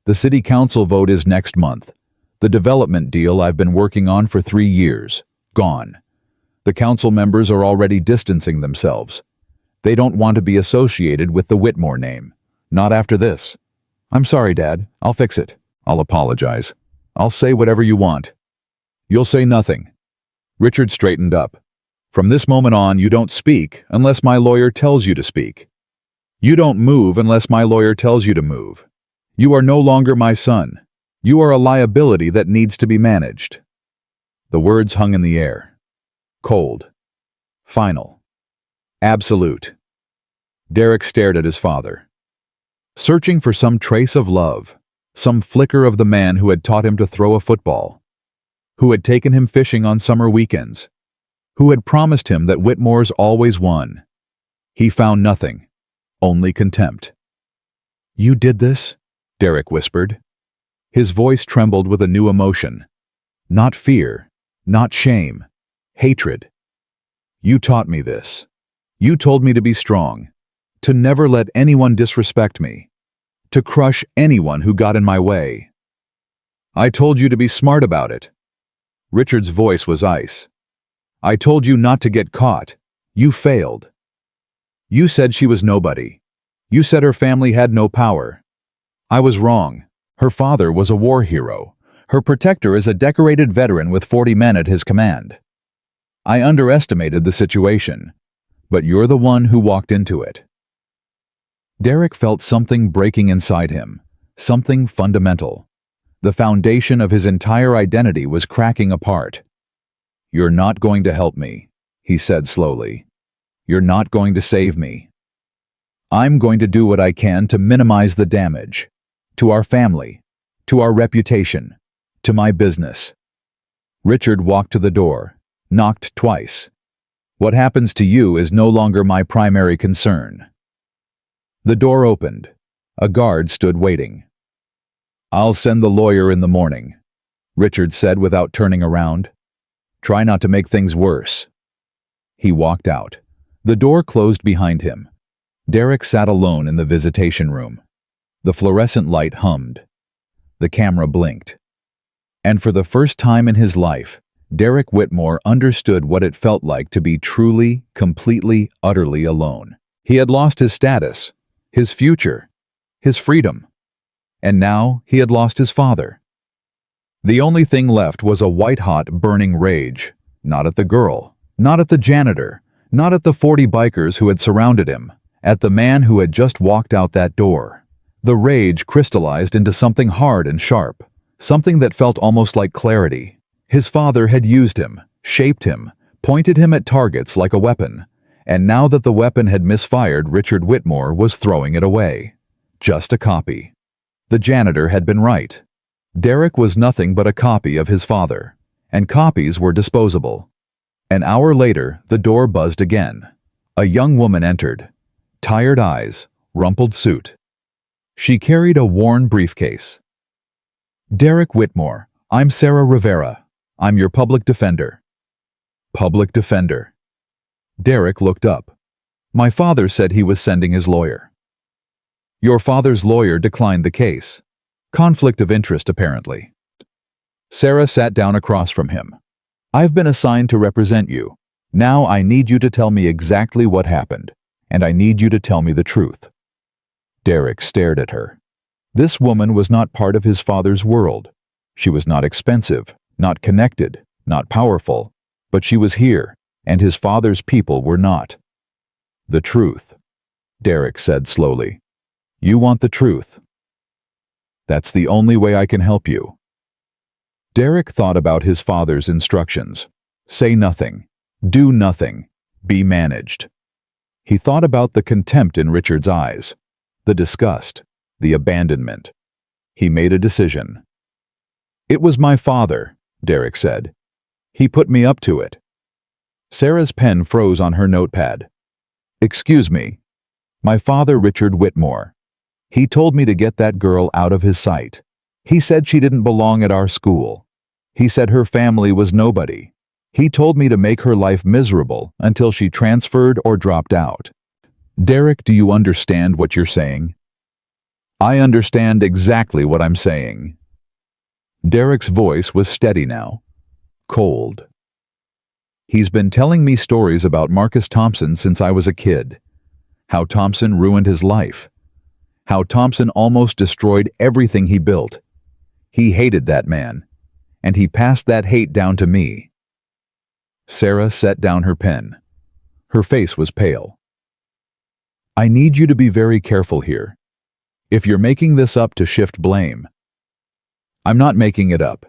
The city council vote is next month. The development deal I've been working on for 3 years, gone. The council members are already distancing themselves. They don't want to be associated with the Whitmore name. Not after this. I'm sorry, Dad. I'll fix it. I'll apologize. I'll say whatever you want." "You'll say nothing." Richard straightened up. "From this moment on, you don't speak unless my lawyer tells you to speak. You don't move unless my lawyer tells you to move. You are no longer my son. You are a liability that needs to be managed." The words hung in the air. Cold. Final. Absolute. Derek stared at his father. Searching for some trace of love, some flicker of the man who had taught him to throw a football, who had taken him fishing on summer weekends, who had promised him that Whitmore's always won. He found nothing, only contempt. "You did this?" Derek whispered. His voice trembled with a new emotion. Not fear, not shame, hatred. "You taught me this. You told me to be strong, to never let anyone disrespect me, to crush anyone who got in my way. I told you to be smart about it." Richard's voice was ice. "I told you not to get caught. You failed. You said she was nobody. You said her family had no power. I was wrong. Her father was a war hero. Her protector is a decorated veteran with 40 men at his command. I underestimated the situation, but you're the one who walked into it." Derek felt something breaking inside him, something fundamental. The foundation of his entire identity was cracking apart. "You're not going to help me," he said slowly. "You're not going to save me. I'm going to do what I can to minimize the damage. To our family, to our reputation, to my business." Richard walked to the door, knocked twice. "What happens to you is no longer my primary concern." The door opened. A guard stood waiting. "I'll send the lawyer in the morning," Richard said without turning around. "Try not to make things worse." He walked out. The door closed behind him. Derek sat alone in the visitation room. The fluorescent light hummed. The camera blinked. And for the first time in his life, Derek Whitmore understood what it felt like to be truly, completely, utterly alone. He had lost his status, his future, his freedom. And now he had lost his father. The only thing left was a white-hot, burning rage. Not at the girl, not at the janitor, not at the 40 bikers who had surrounded him, at the man who had just walked out that door. The rage crystallized into something hard and sharp, something that felt almost like clarity. His father had used him, shaped him, pointed him at targets like a weapon, and now that the weapon had misfired, Richard Whitmore was throwing it away. Just a copy. The janitor had been right. Derek was nothing but a copy of his father, and copies were disposable. An hour later, the door buzzed again. A young woman entered. Tired eyes, rumpled suit. She carried a worn briefcase. "Derek Whitmore, I'm Sarah Rivera. I'm your public defender." Public defender. Derek looked up. "My father said he was sending his lawyer." "Your father's lawyer declined the case. Conflict of interest, apparently." Sarah sat down across from him. "I've been assigned to represent you. Now I need you to tell me exactly what happened, and I need you to tell me the truth." Derek stared at her. This woman was not part of his father's world. She was not expensive, not connected, not powerful, but she was here, and his father's people were not. "The truth," Derek said slowly. "You want the truth. That's the only way I can help you." Derek thought about his father's instructions. Say nothing. Do nothing. Be managed. He thought about the contempt in Richard's eyes, the disgust, the abandonment. He made a decision. "It was my father," Derek said. "He put me up to it." Sarah's pen froze on her notepad. "Excuse me. My father, Richard Whitmore. He told me to get that girl out of his sight. He said she didn't belong at our school. He said her family was nobody. He told me to make her life miserable until she transferred or dropped out." "Derek, do you understand what you're saying?" "I understand exactly what I'm saying." Derek's voice was steady now, cold. "He's been telling me stories about Marcus Thompson since I was a kid. How Thompson ruined his life. How Thompson almost destroyed everything he built. He hated that man, and he passed that hate down to me." Sarah set down her pen. Her face was pale. "I need you to be very careful here. If you're making this up to shift blame—" "I'm not making it up.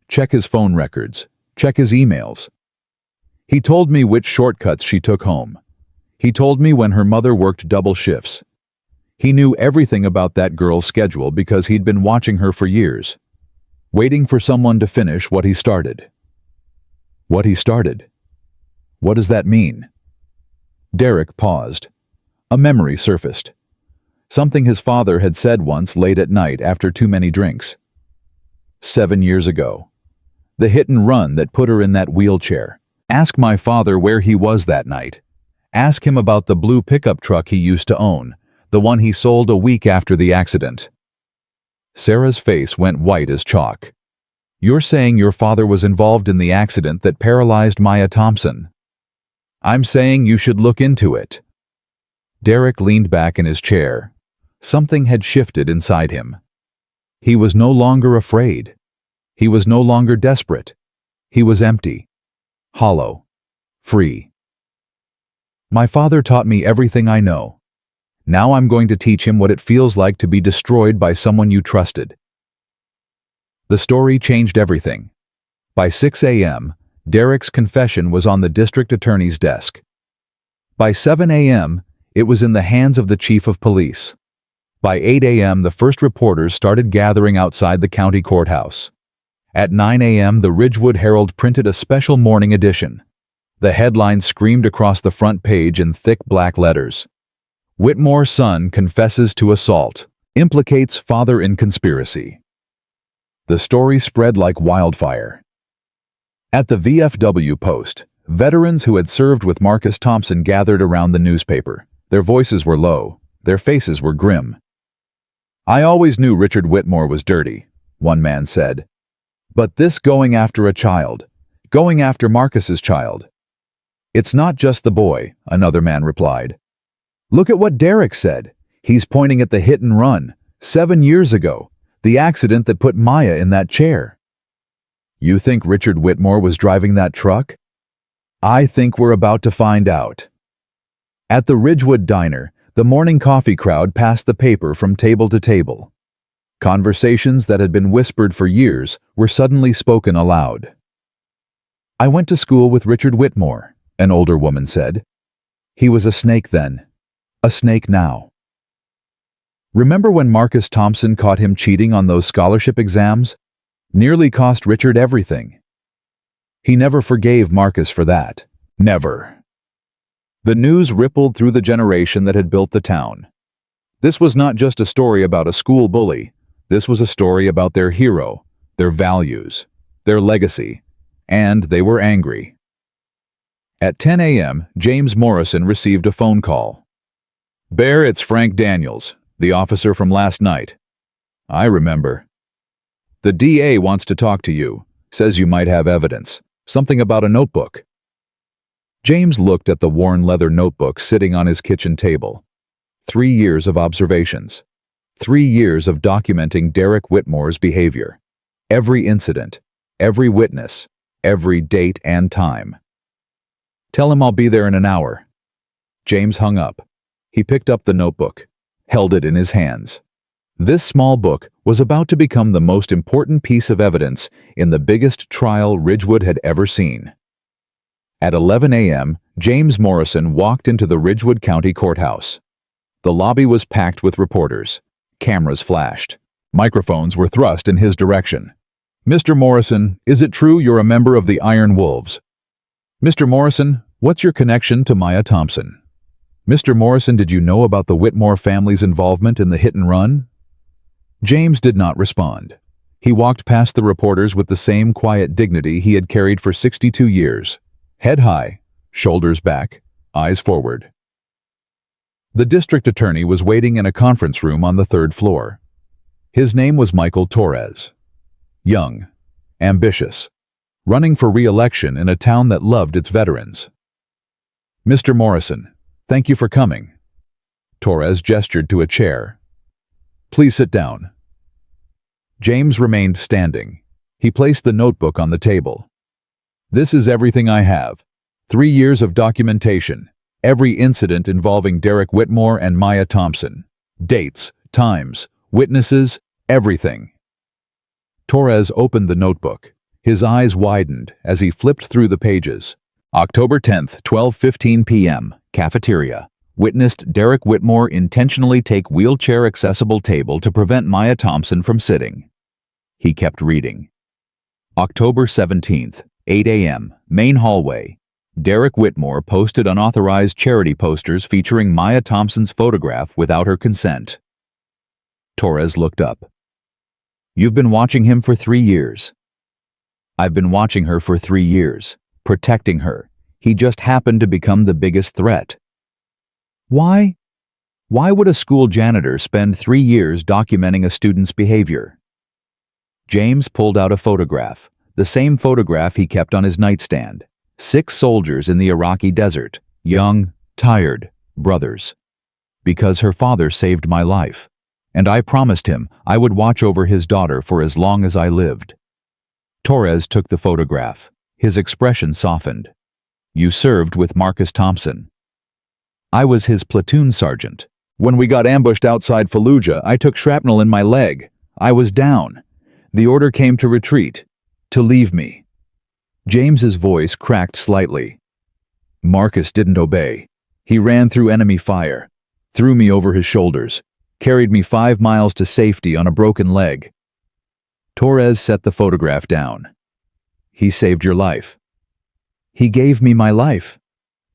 Check his phone records. Check his emails. He told me which shortcuts she took home. He told me when her mother worked double shifts. He knew everything about that girl's schedule because he'd been watching her for years, waiting for someone to finish what he started." "What he started?" What does that mean? Derek paused. A memory surfaced. Something his father had said once late at night after too many drinks. 7 years ago. The hit and run that put her in that wheelchair. Ask my father where he was that night. Ask him about the blue pickup truck he used to own, the one he sold a week after the accident. Sarah's face went white as chalk. You're saying your father was involved in the accident that paralyzed Maya Thompson. I'm saying you should look into it. Derek leaned back in his chair. Something had shifted inside him. He was no longer afraid. He was no longer desperate. He was empty, hollow, free. My father taught me everything I know. Now I'm going to teach him what it feels like to be destroyed by someone you trusted. The story changed everything. By 6 a.m., Derek's confession was on the district attorney's desk. By 7 a.m., it was in the hands of the chief of police. By 8 a.m., the first reporters started gathering outside the county courthouse. At 9 a.m., the Ridgewood Herald printed a special morning edition. The headline screamed across the front page in thick black letters. Whitmore's son confesses to assault, implicates father in conspiracy. The story spread like wildfire. At the VFW Post, veterans who had served with Marcus Thompson gathered around the newspaper. Their voices were low, their faces were grim. I always knew Richard Whitmore was dirty, one man said. But this going after a child, going after Marcus's child. It's not just the boy, another man replied. Look at what Derek said. He's pointing at the hit and run, 7 years ago, the accident that put Maya in that chair. You think Richard Whitmore was driving that truck? I think we're about to find out. At the Ridgewood Diner, the morning coffee crowd passed the paper from table to table. Conversations that had been whispered for years were suddenly spoken aloud. I went to school with Richard Whitmore, an older woman said. He was a snake then, a snake now. Remember when Marcus Thompson caught him cheating on those scholarship exams? Nearly cost Richard everything. He never forgave Marcus for that. Never. The news rippled through the generation that had built the town. This was not just a story about a school bully. This was a story about their hero, their values, their legacy, and they were angry. At 10 a.m., James Morrison received a phone call. Bear, it's Frank Daniels, the officer from last night. I remember. The DA wants to talk to you, says you might have evidence, something about a notebook. James looked at the worn leather notebook sitting on his kitchen table. 3 years of observations. 3 years of documenting Derek Whitmore's behavior. Every incident, every witness, every date and time. Tell him I'll be there in an hour. James hung up. He picked up the notebook, held it in his hands. This small book was about to become the most important piece of evidence in the biggest trial Ridgewood had ever seen. At 11 a.m., James Morrison walked into the Ridgewood County Courthouse. The lobby was packed with reporters. Cameras flashed. Microphones were thrust in his direction. Mr. Morrison, is it true you're a member of the Iron Wolves? Mr. Morrison, what's your connection to Maya Thompson? Mr. Morrison, did you know about the Whitmore family's involvement in the hit and run? James did not respond. He walked past the reporters with the same quiet dignity he had carried for 62 years. Head high, shoulders back, eyes forward. The district attorney was waiting in a conference room on the 3rd floor. His name was Michael Torres. Young, ambitious, running for re-election in a town that loved its veterans. Mr. Morrison, thank you for coming. Torres gestured to a chair. Please sit down. James remained standing. He placed the notebook on the table. This is everything I have. 3 years of documentation. Every incident involving Derek Whitmore and Maya Thompson. Dates, times, witnesses, everything. Torres opened the notebook. His eyes widened as he flipped through the pages. October 10th, 12:15 p.m., cafeteria. Witnessed Derek Whitmore intentionally take wheelchair-accessible table to prevent Maya Thompson from sitting. He kept reading. October 17th, 8 a.m., main hallway. Derek Whitmore posted unauthorized charity posters featuring Maya Thompson's photograph without her consent. Torres looked up. You've been watching him for 3 years. I've been watching her for 3 years, protecting her. He just happened to become the biggest threat. Why? Why would a school janitor spend 3 years documenting a student's behavior? James pulled out a photograph, the same photograph he kept on his nightstand. 6 soldiers in the Iraqi desert, young, tired, brothers. Because her father saved my life, and I promised him I would watch over his daughter for as long as I lived. Torres took the photograph. His expression softened. You served with Marcus Thompson. I was his platoon sergeant. When we got ambushed outside Fallujah, I took shrapnel in my leg. I was down. The order came to retreat, to leave me. James's voice cracked slightly. Marcus didn't obey. He ran through enemy fire, threw me over his shoulders, carried me 5 miles to safety on a broken leg. Torres set the photograph down. He saved your life. He gave me my life.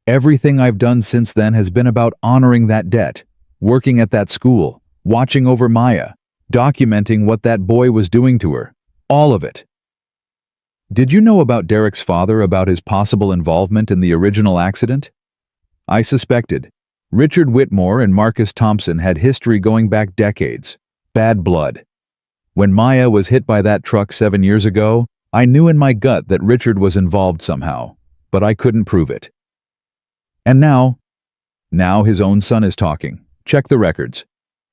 Everything I've done since then has been about honoring that debt, working at that school, watching over Maya, documenting what that boy was doing to her. All of it. Did you know about Derek's father, about his possible involvement in the original accident? I suspected. Richard Whitmore and Marcus Thompson had history going back decades. Bad blood. When Maya was hit by that truck 7 years ago, I knew in my gut that Richard was involved somehow, but I couldn't prove it. And now his own son is talking. Check the records.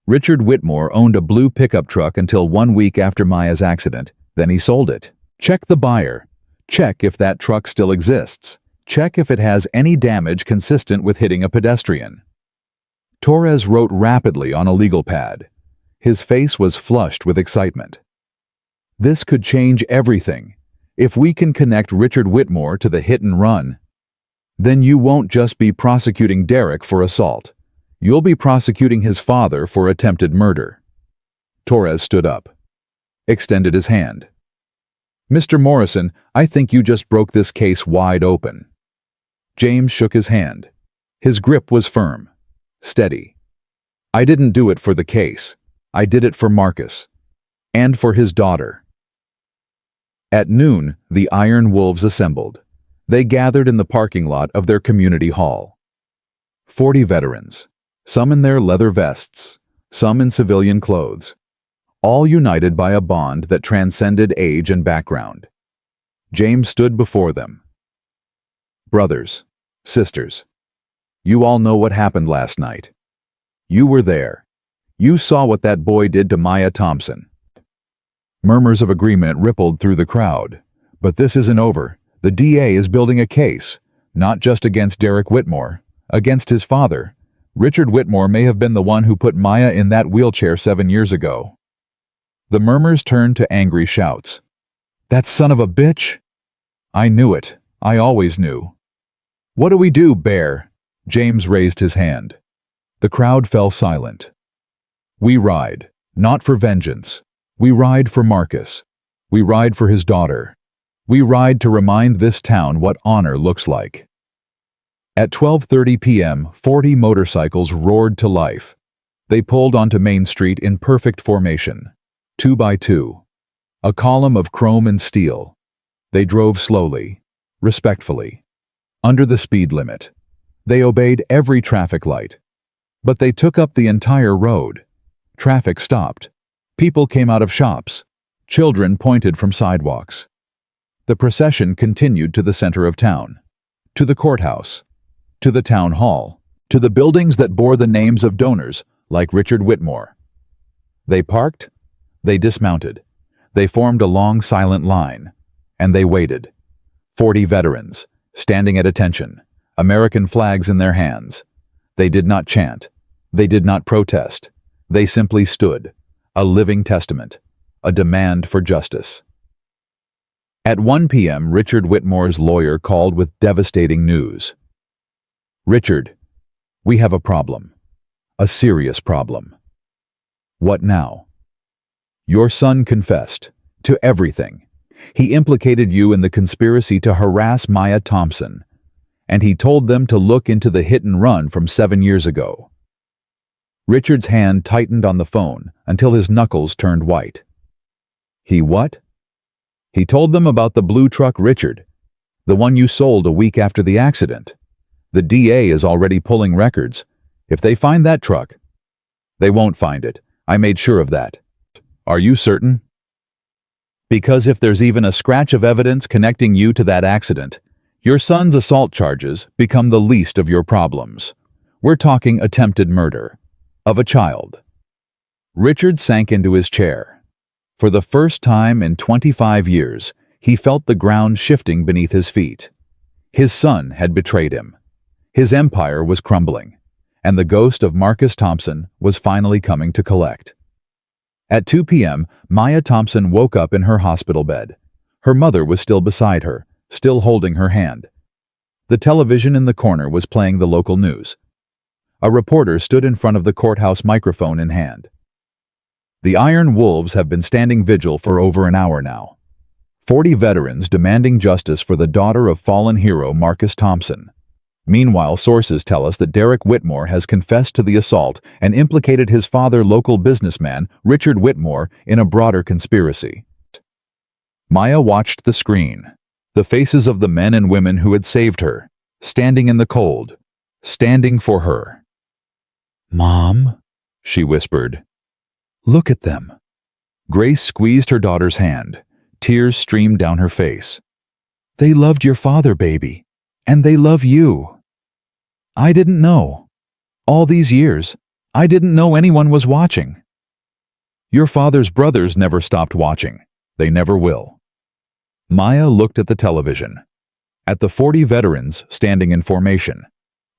Richard Whitmore owned a blue pickup truck until 1 week after Maya's accident. Then he sold it. Check the buyer. Check if that truck still exists. Check if it has any damage consistent with hitting a pedestrian. Torres wrote rapidly on a legal pad. His face was flushed with excitement. This could change everything. If we can connect Richard Whitmore to the hit and run, then you won't just be prosecuting Derek for assault. You'll be prosecuting his father for attempted murder. Torres stood up, extended his hand. Mr. Morrison, I think you just broke this case wide open. James shook his hand. His grip was firm, steady. I didn't do it for the case. I did it for Marcus. And for his daughter. At noon, the Iron Wolves assembled. They gathered in the parking lot of their community hall. 40 veterans, some in their leather vests, some in civilian clothes, all united by a bond that transcended age and background. James stood before them. Brothers, sisters, you all know what happened last night. You were there. You saw what that boy did to Maya Thompson. Murmurs of agreement rippled through the crowd. But this isn't over. The DA is building a case, not just against Derek Whitmore, against his father. Richard Whitmore may have been the one who put Maya in that wheelchair 7 years ago. The murmurs turned to angry shouts. That son of a bitch! I knew it. I always knew. What do we do, Bear? James raised his hand. The crowd fell silent. We ride, not for vengeance. We ride for Marcus. We ride for his daughter. We ride to remind this town what honor looks like. At 12:30 p.m., 40 motorcycles roared to life. They pulled onto Main Street in perfect formation. 2 by 2. A column of chrome and steel. They drove slowly, respectfully, under the speed limit. They obeyed every traffic light. But they took up the entire road. Traffic stopped. People came out of shops. Children pointed from sidewalks. The procession continued to the center of town, to the courthouse, to the town hall, to the buildings that bore the names of donors like Richard Whitmore. They parked. They dismounted. They formed a long, silent line, and they waited. 40 veterans, standing at attention, American flags in their hands. They did not chant. They did not protest. They simply stood, a living testament, a demand for justice. At 1 p.m., Richard Whitmore's lawyer called with devastating news. Richard, we have a problem. A serious problem. What now? Your son confessed to everything. He implicated you in the conspiracy to harass Maya Thompson. and he told them to look into the hit and run from 7 years ago. Richard's hand tightened on the phone until his knuckles turned white. He what? He told them about the blue truck, Richard, the one you sold a week after the accident. The DA is already pulling records. If they find that truck, they won't find it. I made sure of that. Are you certain? Because if there's even a scratch of evidence connecting you to that accident, your son's assault charges become the least of your problems. We're talking attempted murder of a child. Richard sank into his chair. For the first time in 25 years, he felt the ground shifting beneath his feet. His son had betrayed him. His empire was crumbling, and the ghost of Marcus Thompson was finally coming to collect. At 2 p.m., Maya Thompson woke up in her hospital bed. Her mother was still beside her, still holding her hand. The television in the corner was playing the local news. A reporter stood in front of the courthouse, microphone in hand. The Iron Wolves have been standing vigil for over an hour now. 40 veterans demanding justice for the daughter of fallen hero Marcus Thompson. Meanwhile, sources tell us that Derek Whitmore has confessed to the assault and implicated his father, local businessman Richard Whitmore, in a broader conspiracy. Maya watched the screen. The faces of the men and women who had saved her, standing in the cold, standing for her. "Mom," she whispered. "Look at them." Grace squeezed her daughter's hand. Tears streamed down her face. "They loved your father, baby, and they love you. I didn't know. All these years, I didn't know anyone was watching. Your father's brothers never stopped watching. They never will." Maya looked at the television, at the 40 veterans standing in formation,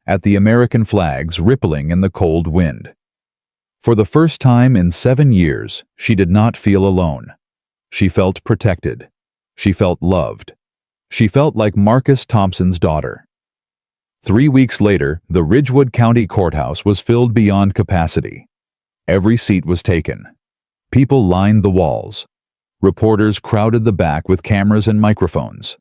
at the American flags rippling in the cold wind. For the first time in 7 years, she did not feel alone. She felt protected. She felt loved. She felt like Marcus Thompson's daughter. 3 weeks later, the Ridgewood County Courthouse was filled beyond capacity. Every seat was taken. People lined the walls. Reporters crowded the back with cameras and microphones.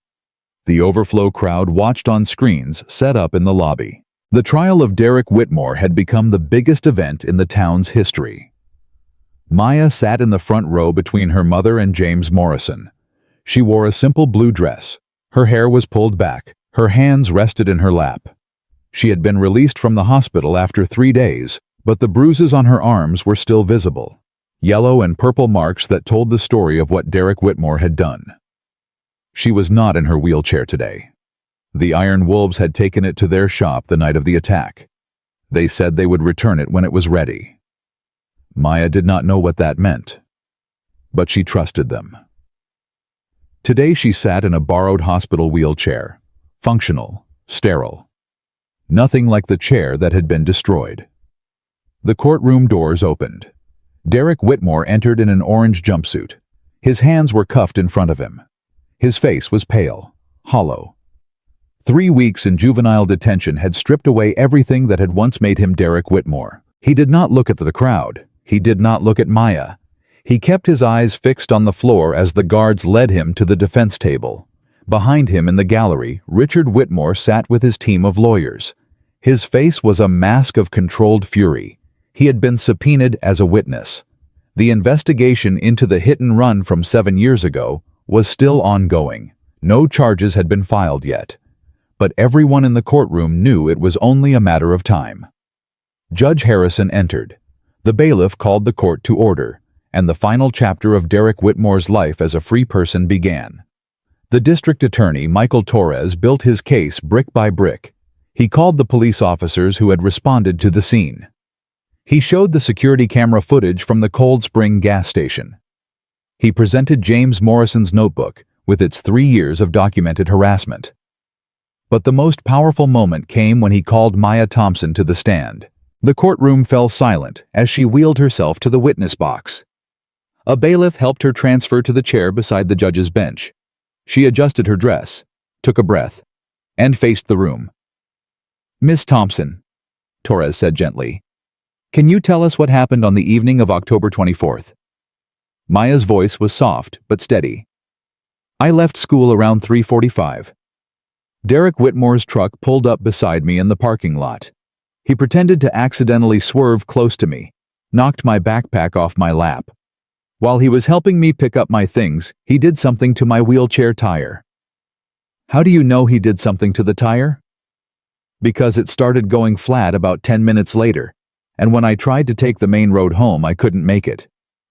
The overflow crowd watched on screens set up in the lobby. The trial of Derek Whitmore had become the biggest event in the town's history. Maya sat in the front row between her mother and James Morrison. She wore a simple blue dress. Her hair was pulled back. Her hands rested in her lap. She had been released from the hospital after 3 days, but the bruises on her arms were still visible. Yellow and purple marks that told the story of what Derek Whitmore had done. She was not in her wheelchair today. The Iron Wolves had taken it to their shop the night of the attack. They said they would return it when it was ready. Maya did not know what that meant, but she trusted them. Today she sat in a borrowed hospital wheelchair, functional, sterile. Nothing like the chair that had been destroyed. The courtroom doors opened. Derek Whitmore entered in an orange jumpsuit. His hands were cuffed in front of him. His face was pale, hollow. 3 weeks in juvenile detention had stripped away everything that had once made him Derek Whitmore. He did not look at the crowd. He did not look at Maya. He kept his eyes fixed on the floor as the guards led him to the defense table. Behind him in the gallery, Richard Whitmore sat with his team of lawyers. His face was a mask of controlled fury. He had been subpoenaed as a witness. The investigation into the hit and run from 7 years ago was still ongoing. No charges had been filed yet. But everyone in the courtroom knew it was only a matter of time. Judge Harrison entered. The bailiff called the court to order, and the final chapter of Derek Whitmore's life as a free person began. The district attorney, Michael Torres, built his case brick by brick. He called the police officers who had responded to the scene. He showed the security camera footage from the Cold Spring gas station. He presented James Morrison's notebook with its 3 years of documented harassment. But the most powerful moment came when he called Maya Thompson to the stand. The courtroom fell silent as she wheeled herself to the witness box. A bailiff helped her transfer to the chair beside the judge's bench. She adjusted her dress, took a breath, and faced the room. "Miss Thompson," Torres said gently, "can you tell us what happened on the evening of October 24th? Maya's voice was soft but steady. "I left school around 3:45. Derek Whitmore's truck pulled up beside me in the parking lot. He pretended to accidentally swerve close to me, knocked my backpack off my lap. While he was helping me pick up my things, he did something to my wheelchair tire. How do you know he did something to the tire? Because it started going flat about 10 minutes later, and when I tried to take the main road home, I couldn't make it.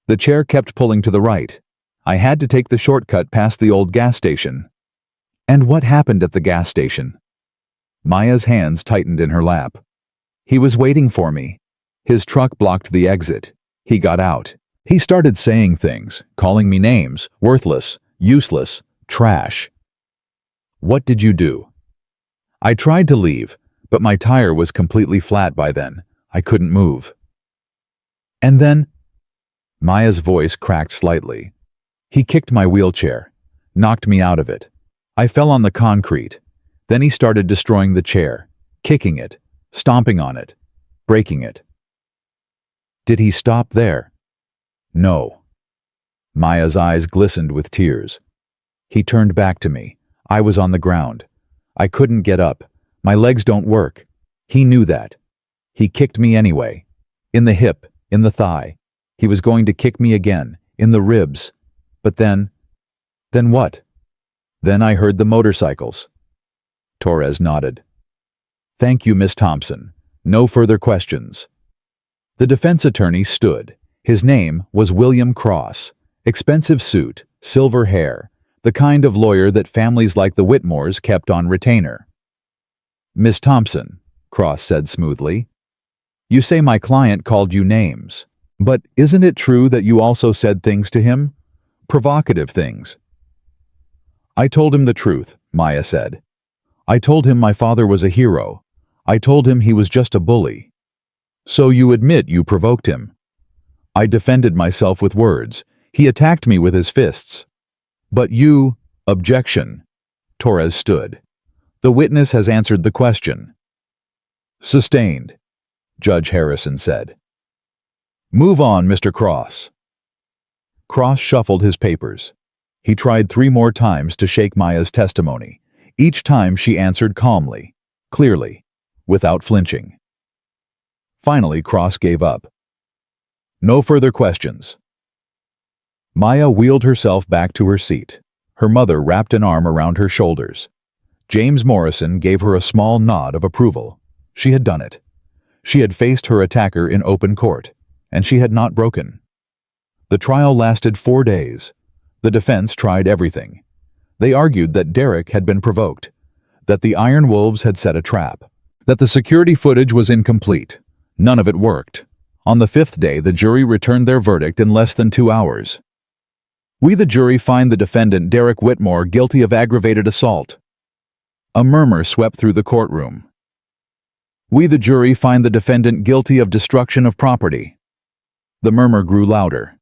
The chair kept pulling to the right. I had to take the shortcut past the old gas station. And what happened at the gas station? Maya's hands tightened in her lap. He was waiting for me. His truck blocked the exit. He got out. He started saying things, calling me names, worthless, useless, trash. What did you do? I tried to leave, but my tire was completely flat by then. I couldn't move. And then, Maya's voice cracked slightly. He kicked my wheelchair, knocked me out of it. I fell on the concrete. Then he started destroying the chair, kicking it, stomping on it, breaking it. Did he stop there? No. Maya's eyes glistened with tears. He turned back to me. I was on the ground. I couldn't get up. My legs don't work. He knew that. He kicked me anyway. In the hip, in the thigh. He was going to kick me again, in the ribs. But then what? Then I heard the motorcycles. Torres nodded. Thank you, Miss Thompson. No further questions. The defense attorney stood. His name was William Cross. Expensive suit, silver hair, the kind of lawyer that families like the Whitmores kept on retainer. Miss Thompson, Cross said smoothly, you say my client called you names. But isn't it true that you also said things to him? Provocative things. I told him the truth, Maya said. I told him my father was a hero. I told him he was just a bully. So you admit you provoked him? I defended myself with words. He attacked me with his fists. But you... Objection. Torres stood. The witness has answered the question. Sustained, Judge Harrison said. Move on, Mr. Cross. Cross shuffled his papers. He tried 3 more times to shake Maya's testimony. Each time she answered calmly, clearly, without flinching. Finally, Cross gave up. No further questions. Maya wheeled herself back to her seat. Her mother wrapped an arm around her shoulders. James Morrison gave her a small nod of approval. She had done it. She had faced her attacker in open court, and she had not broken. The trial lasted 4 days. The defense tried everything. They argued that Derek had been provoked, that the Iron Wolves had set a trap, that the security footage was incomplete. None of it worked. On the 5th day, the jury returned their verdict in less than 2 hours. We, the jury, find the defendant Derek Whitmore guilty of aggravated assault. A murmur swept through the courtroom. We, the jury, find the defendant guilty of destruction of property. The murmur grew louder.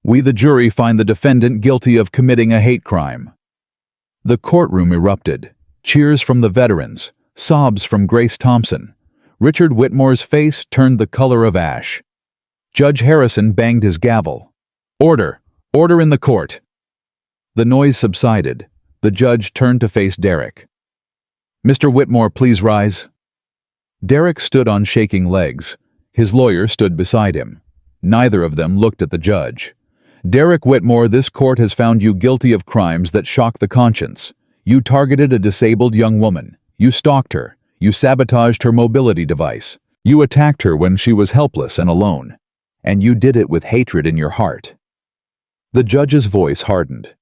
We, the jury, find the defendant guilty of committing a hate crime. The courtroom erupted. Cheers from the veterans, sobs from Grace Thompson. Richard Whitmore's face turned the color of ash. Judge Harrison banged his gavel. Order! Order in the court! The noise subsided. The judge turned to face Derek. Mr. Whitmore, please rise. Derek stood on shaking legs. His lawyer stood beside him. Neither of them looked at the judge. Derek Whitmore, this court has found you guilty of crimes that shock the conscience. You targeted a disabled young woman. You stalked her. You sabotaged her mobility device. You attacked her when she was helpless and alone. And you did it with hatred in your heart. The judge's voice hardened.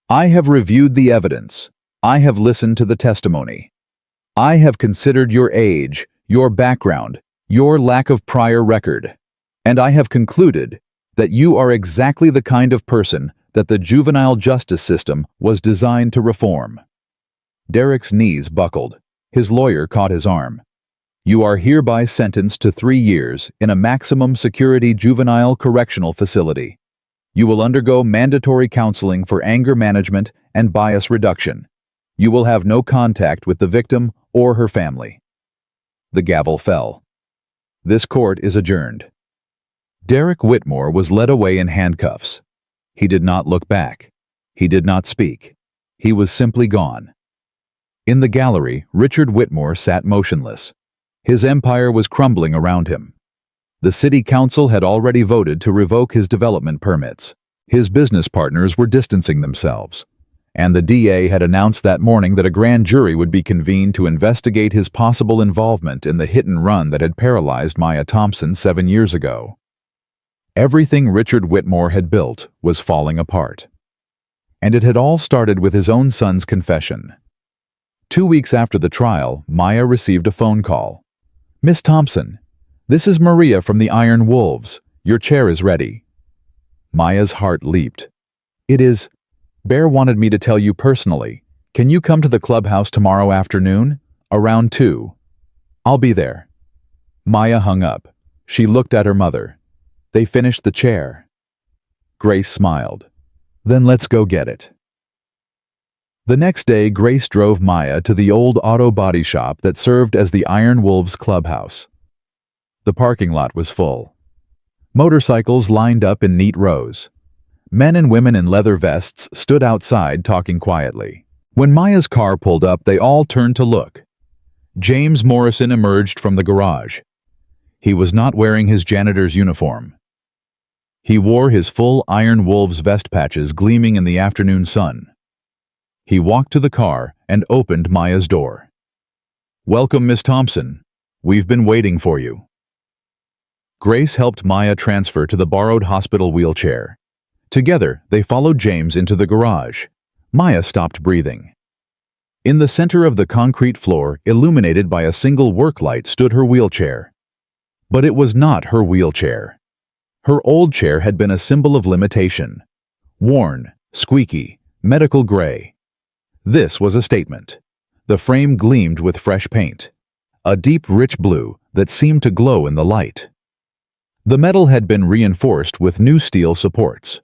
I have reviewed the evidence. I have listened to the testimony. I have considered your age, your background, your lack of prior record. And I have concluded that you are exactly the kind of person that the juvenile justice system was designed to reform. Derek's knees buckled. His lawyer caught his arm. You are hereby sentenced to 3 years in a maximum security juvenile correctional facility. You will undergo mandatory counseling for anger management and bias reduction. You will have no contact with the victim or her family. The gavel fell. This court is adjourned. Derek Whitmore was led away in handcuffs. He did not look back. He did not speak. He was simply gone. In the gallery, Richard Whitmore sat motionless. His empire was crumbling around him. The city council had already voted to revoke his development permits. His business partners were distancing themselves. And the DA had announced that morning that a grand jury would be convened to investigate his possible involvement in the hit-and-run that had paralyzed Maya Thompson 7 years ago. Everything Richard Whitmore had built was falling apart. And it had all started with his own son's confession. 2 weeks after the trial, Maya received a phone call. "Miss Thompson, this is Maria from the Iron Wolves. Your chair is ready." Maya's heart leaped. "It is. Bear wanted me to tell you personally. Can you come to the clubhouse tomorrow afternoon? Around 2. I'll be there." Maya hung up. She looked at her mother. They finished the chair. Grace smiled. "Then let's go get it." The next day, Grace drove Maya to the old auto body shop that served as the Iron Wolves clubhouse. The parking lot was full. Motorcycles lined up in neat rows. Men and women in leather vests stood outside talking quietly. When Maya's car pulled up, they all turned to look. James Morrison emerged from the garage. He was not wearing his janitor's uniform. He wore his full Iron Wolves vest patches gleaming in the afternoon sun. He walked to the car and opened Maya's door. "Welcome, Miss Thompson. We've been waiting for you." Grace helped Maya transfer to the borrowed hospital wheelchair. Together, they followed James into the garage. Maya stopped breathing. In the center of the concrete floor, illuminated by a single work light, stood her wheelchair. But it was not her wheelchair. Her old chair had been a symbol of limitation. Worn, squeaky, medical gray. This was a statement. The frame gleamed with fresh paint. A deep, rich blue that seemed to glow in the light. The metal had been reinforced with new steel supports.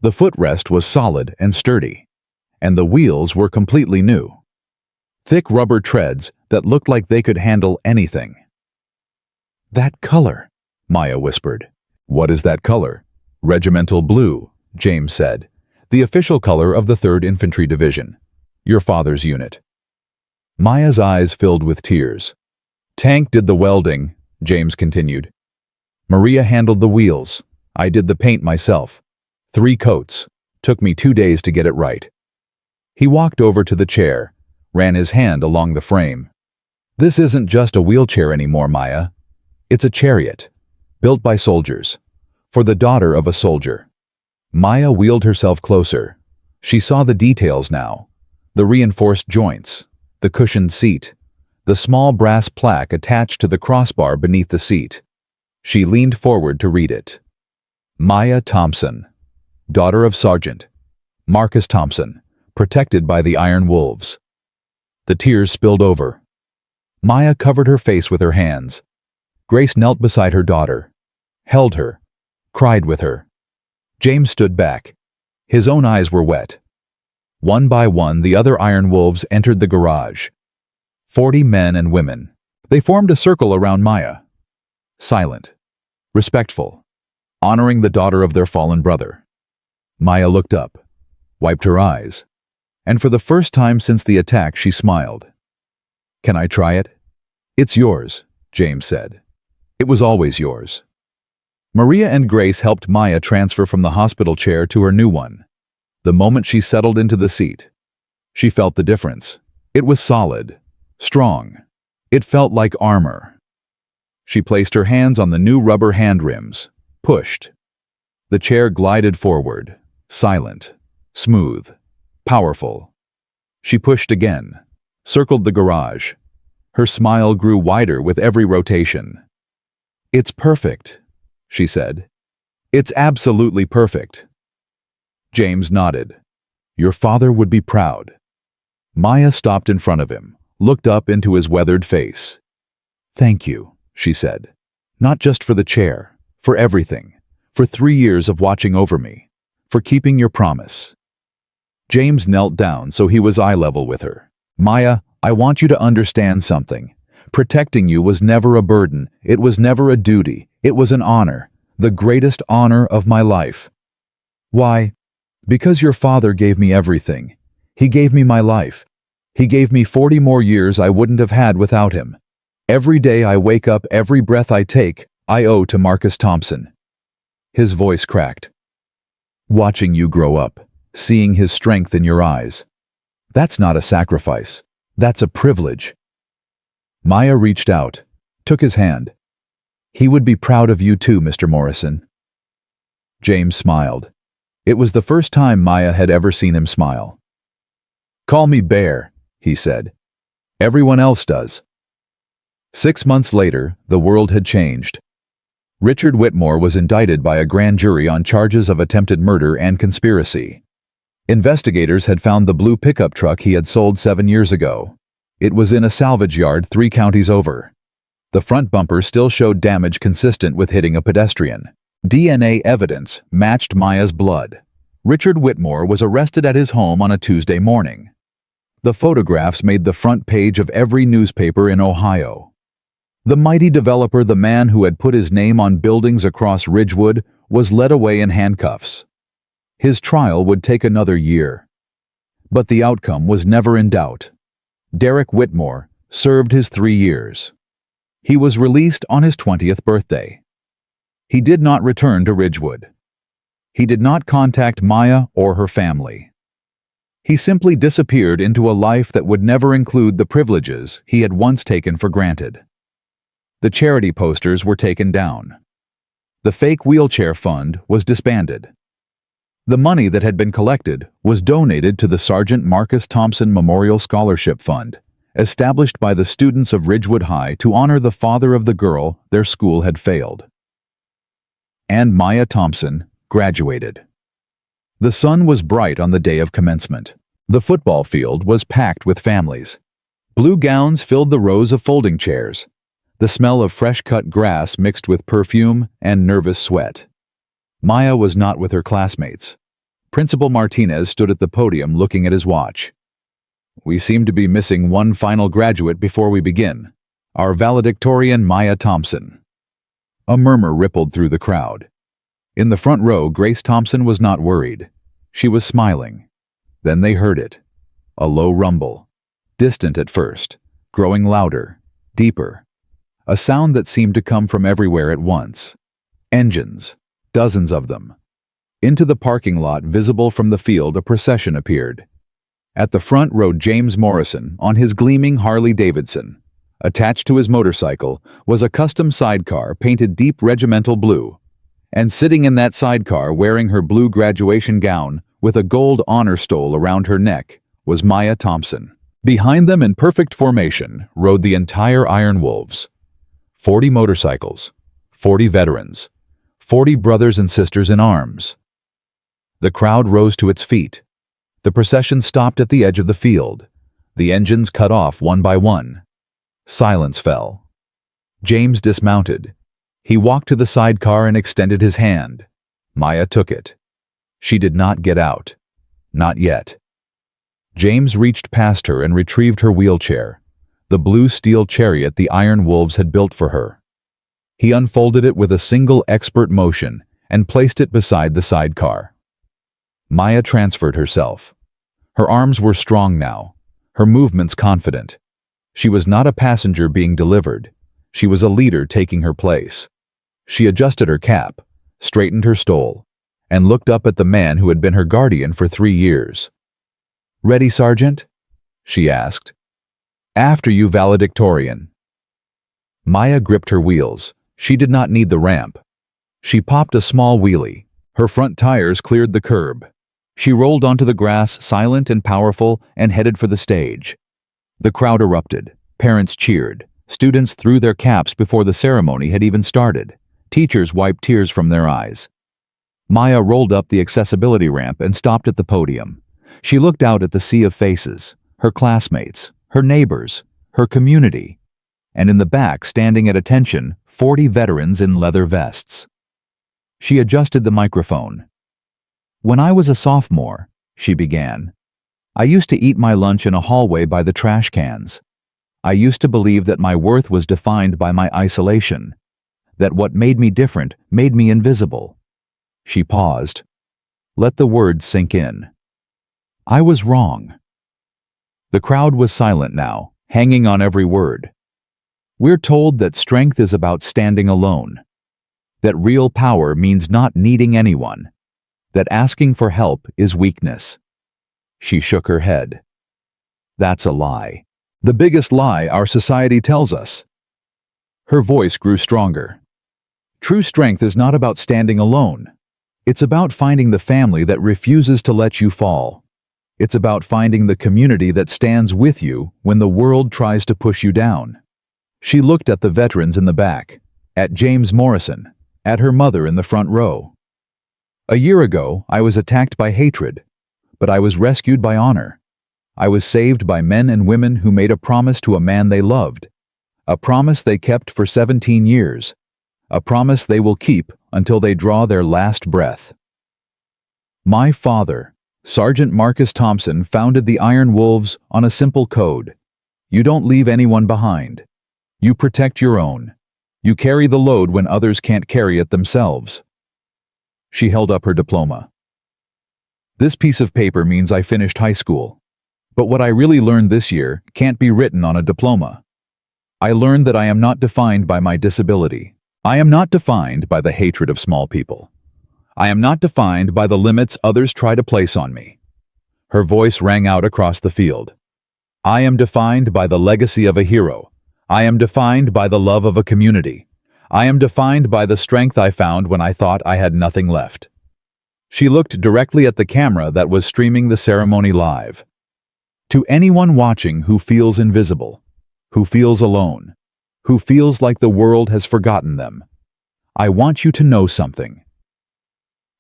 The footrest was solid and sturdy, and the wheels were completely new. Thick rubber treads that looked like they could handle anything. "That color," Maya whispered. "What is that color?" "Regimental blue," James said. "The official color of the 3rd Infantry Division. Your father's unit." Maya's eyes filled with tears. "Tank did the welding," James continued. "Maria handled the wheels. I did the paint myself. 3 coats. Took me 2 days to get it right." He walked over to the chair, ran his hand along the frame. "This isn't just a wheelchair anymore, Maya. It's a chariot, built by soldiers, for the daughter of a soldier." Maya wheeled herself closer. She saw the details now. The reinforced joints, the cushioned seat, the small brass plaque attached to the crossbar beneath the seat. She leaned forward to read it. "Maya Thompson, daughter of Sergeant Marcus Thompson, protected by the Iron Wolves." The tears spilled over. Maya covered her face with her hands. Grace knelt beside her daughter, held her, cried with her. James stood back. His own eyes were wet. One by one, the other Iron Wolves entered the garage. 40 men and women. They formed a circle around Maya. Silent, respectful, honoring the daughter of their fallen brother. Maya looked up, wiped her eyes, and for the first time since the attack, she smiled. "Can I try it?" "It's yours," James said. "It was always yours." Maria and Grace helped Maya transfer from the hospital chair to her new one. The moment she settled into the seat, she felt the difference. It was solid, strong. It felt like armor. She placed her hands on the new rubber hand rims, pushed. The chair glided forward, silent, smooth, powerful. She pushed again, circled the garage. Her smile grew wider with every rotation. "It's perfect," she said. "It's absolutely perfect." James nodded. "Your father would be proud." Maya stopped in front of him, looked up into his weathered face. "Thank you," she said. "Not just for the chair, for everything, for 3 years of watching over me, for keeping your promise." James knelt down so he was eye level with her. "Maya, I want you to understand something. Protecting you was never a burden. It was never a duty. It was an honor, the greatest honor of my life." "Why?" "Because your father gave me everything. He gave me my life. He gave me 40 more years I wouldn't have had without him. Every day I wake up, every breath I take, I owe to Marcus Thompson." His voice cracked. "Watching you grow up, seeing his strength in your eyes. That's not a sacrifice. That's a privilege." Maya reached out, took his hand. "He would be proud of you too, Mr. Morrison." James smiled. It was the first time Maya had ever seen him smile. "Call me Bear," he said. "Everyone else does." 6 months later, the world had changed. Richard Whitmore was indicted by a grand jury on charges of attempted murder and conspiracy. Investigators had found the blue pickup truck he had sold 7 years ago. It was in a salvage yard 3 counties over. The front bumper still showed damage consistent with hitting a pedestrian. DNA evidence matched Maya's blood. Richard Whitmore was arrested at his home on a Tuesday morning. The photographs made the front page of every newspaper in Ohio. The mighty developer, the man who had put his name on buildings across Ridgewood, was led away in handcuffs. His trial would take another year. But the outcome was never in doubt. Derek Whitmore served his 3 years. He was released on his 20th birthday. He did not return to Ridgewood. He did not contact Maya or her family. He simply disappeared into a life that would never include the privileges he had once taken for granted. The charity posters were taken down. The fake wheelchair fund was disbanded. The money that had been collected was donated to the Sergeant Marcus Thompson Memorial Scholarship Fund, established by the students of Ridgewood High to honor the father of the girl their school had failed. And Maya Thompson graduated. The sun was bright on the day of commencement. The football field was packed with families. Blue gowns filled the rows of folding chairs. The smell of fresh-cut grass mixed with perfume and nervous sweat. Maya was not with her classmates. Principal Martinez stood at the podium looking at his watch. "We seem to be missing one final graduate before we begin. Our valedictorian, Maya Thompson." A murmur rippled through the crowd. In the front row, Grace Thompson was not worried. She was smiling. Then they heard it. A low rumble. Distant at first, growing louder, deeper. A sound that seemed to come from everywhere at once. Engines. Dozens of them. Into the parking lot visible from the field, a procession appeared. At the front rode James Morrison on his gleaming Harley-Davidson. Attached to his motorcycle was a custom sidecar painted deep regimental blue. And sitting in that sidecar, wearing her blue graduation gown with a gold honor stole around her neck, was Maya Thompson. Behind them in perfect formation rode the entire Iron Wolves. 40 motorcycles, 40 veterans, 40 brothers and sisters in arms. The crowd rose to its feet. The procession stopped at the edge of the field. The engines cut off one by one. Silence fell. James dismounted. He walked to the sidecar and extended his hand. Maya took it. She did not get out. Not yet. James reached past her and retrieved her wheelchair, the blue steel chariot the Iron Wolves had built for her. He unfolded it with a single expert motion and placed it beside the sidecar. Maya transferred herself. Her arms were strong now, her movements confident. She was not a passenger being delivered. She was a leader taking her place. She adjusted her cap, straightened her stole, and looked up at the man who had been her guardian for 3 years. "Ready, Sergeant?" she asked. "After you, valedictorian." Maya gripped her wheels. She did not need the ramp. She popped a small wheelie. Her front tires cleared the curb. She rolled onto the grass, silent and powerful, and headed for the stage. The crowd erupted. Parents cheered. Students threw their caps before the ceremony had even started. Teachers wiped tears from their eyes. Maya rolled up the accessibility ramp and stopped at the podium. She looked out at the sea of faces, her classmates, her neighbors, her community, and in the back, standing at attention, 40 veterans in leather vests. She adjusted the microphone. "When I was a sophomore," she began, "I used to eat my lunch in a hallway by the trash cans. I used to believe that my worth was defined by my isolation, that what made me different made me invisible." She paused. Let the words sink in. "I was wrong." The crowd was silent now, hanging on every word. We're told that strength is about standing alone, that real power means not needing anyone, that asking for help is weakness. She shook her head. That's a lie. The biggest lie our society tells us. Her voice grew stronger. True strength is not about standing alone. It's about finding the family that refuses to let you fall. It's about finding the community that stands with you when the world tries to push you down. She looked at the veterans in the back, at James Morrison, at her mother in the front row. A year ago, I was attacked by hatred, but I was rescued by honor. I was saved by men and women who made a promise to a man they loved, a promise they kept for 17 years, a promise they will keep until they draw their last breath. My father, Sergeant Marcus Thompson, founded the Iron Wolves on a simple code. You don't leave anyone behind. You protect your own. You carry the load when others can't carry it themselves. She held up her diploma. This piece of paper means I finished high school. But what I really learned this year can't be written on a diploma. I learned that I am not defined by my disability. I am not defined by the hatred of small people. I am not defined by the limits others try to place on me. Her voice rang out across the field. I am defined by the legacy of a hero. I am defined by the love of a community. I am defined by the strength I found when I thought I had nothing left. She looked directly at the camera that was streaming the ceremony live. To anyone watching who feels invisible, who feels alone, who feels like the world has forgotten them, I want you to know something.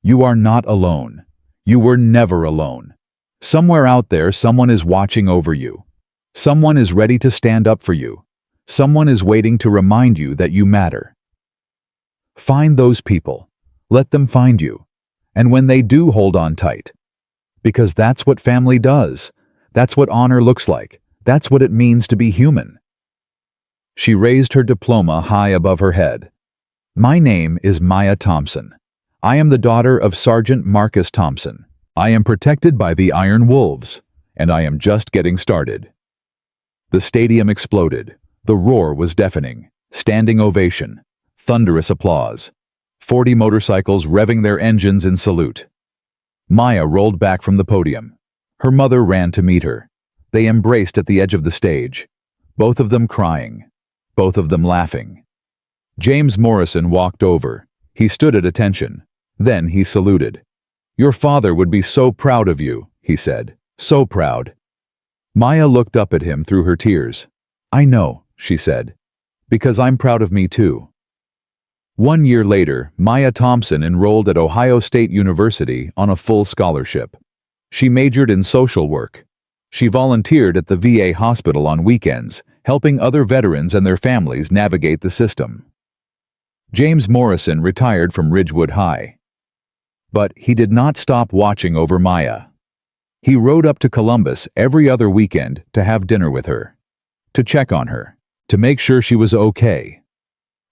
You are not alone. You were never alone. Somewhere out there, someone is watching over you. Someone is ready to stand up for you. Someone is waiting to remind you that you matter. Find those people. Let them find you. And when they do, hold on tight. Because that's what family does. That's what honor looks like. That's what it means to be human. She raised her diploma high above her head. My name is Maya Thompson. I am the daughter of Sergeant Marcus Thompson. I am protected by the Iron Wolves, and I am just getting started. The stadium exploded. The roar was deafening. Standing ovation. Thunderous applause. 40 motorcycles revving their engines in salute. Maya rolled back from the podium. Her mother ran to meet her. They embraced at the edge of the stage, both of them crying, both of them laughing. James Morrison walked over. He stood at attention. Then he saluted. Your father would be so proud of you, he said. So proud. Maya looked up at him through her tears. I know, she said, because I'm proud of me too. 1 year later, Maya Thompson enrolled at Ohio State University on a full scholarship. She majored in social work. She volunteered at the VA hospital on weekends, helping other veterans and their families navigate the system. James Morrison retired from Ridgewood High. But he did not stop watching over Maya. He rode up to Columbus every other weekend to have dinner with her, to check on her, to make sure she was okay.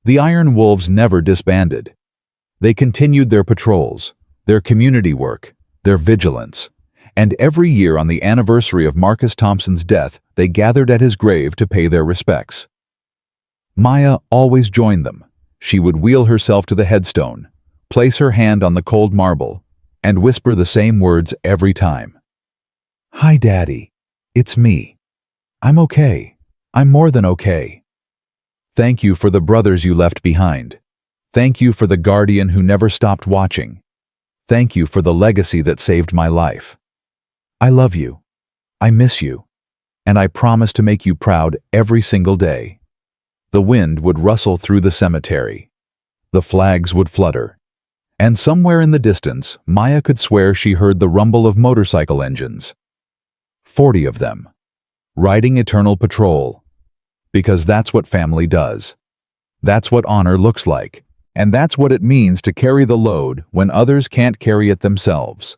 The Iron Wolves never disbanded. They continued their patrols, their community work, their vigilance. And every year on the anniversary of Marcus Thompson's death, they gathered at his grave to pay their respects. Maya always joined them. She would wheel herself to the headstone, place her hand on the cold marble, and whisper the same words every time. Hi, Daddy. It's me. I'm okay. I'm more than okay. Thank you for the brothers you left behind. Thank you for the guardian who never stopped watching. Thank you for the legacy that saved my life. I love you. I miss you. And I promise to make you proud every single day. The wind would rustle through the cemetery. The flags would flutter. And somewhere in the distance, Maya could swear she heard the rumble of motorcycle engines. 40 of them. Riding eternal patrol. Because that's what family does. That's what honor looks like. And that's what it means to carry the load when others can't carry it themselves.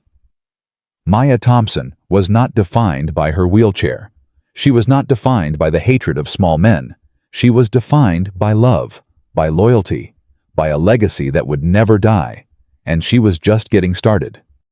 Maya Thompson was not defined by her wheelchair. She was not defined by the hatred of small men. She was defined by love, by loyalty, by a legacy that would never die, and she was just getting started.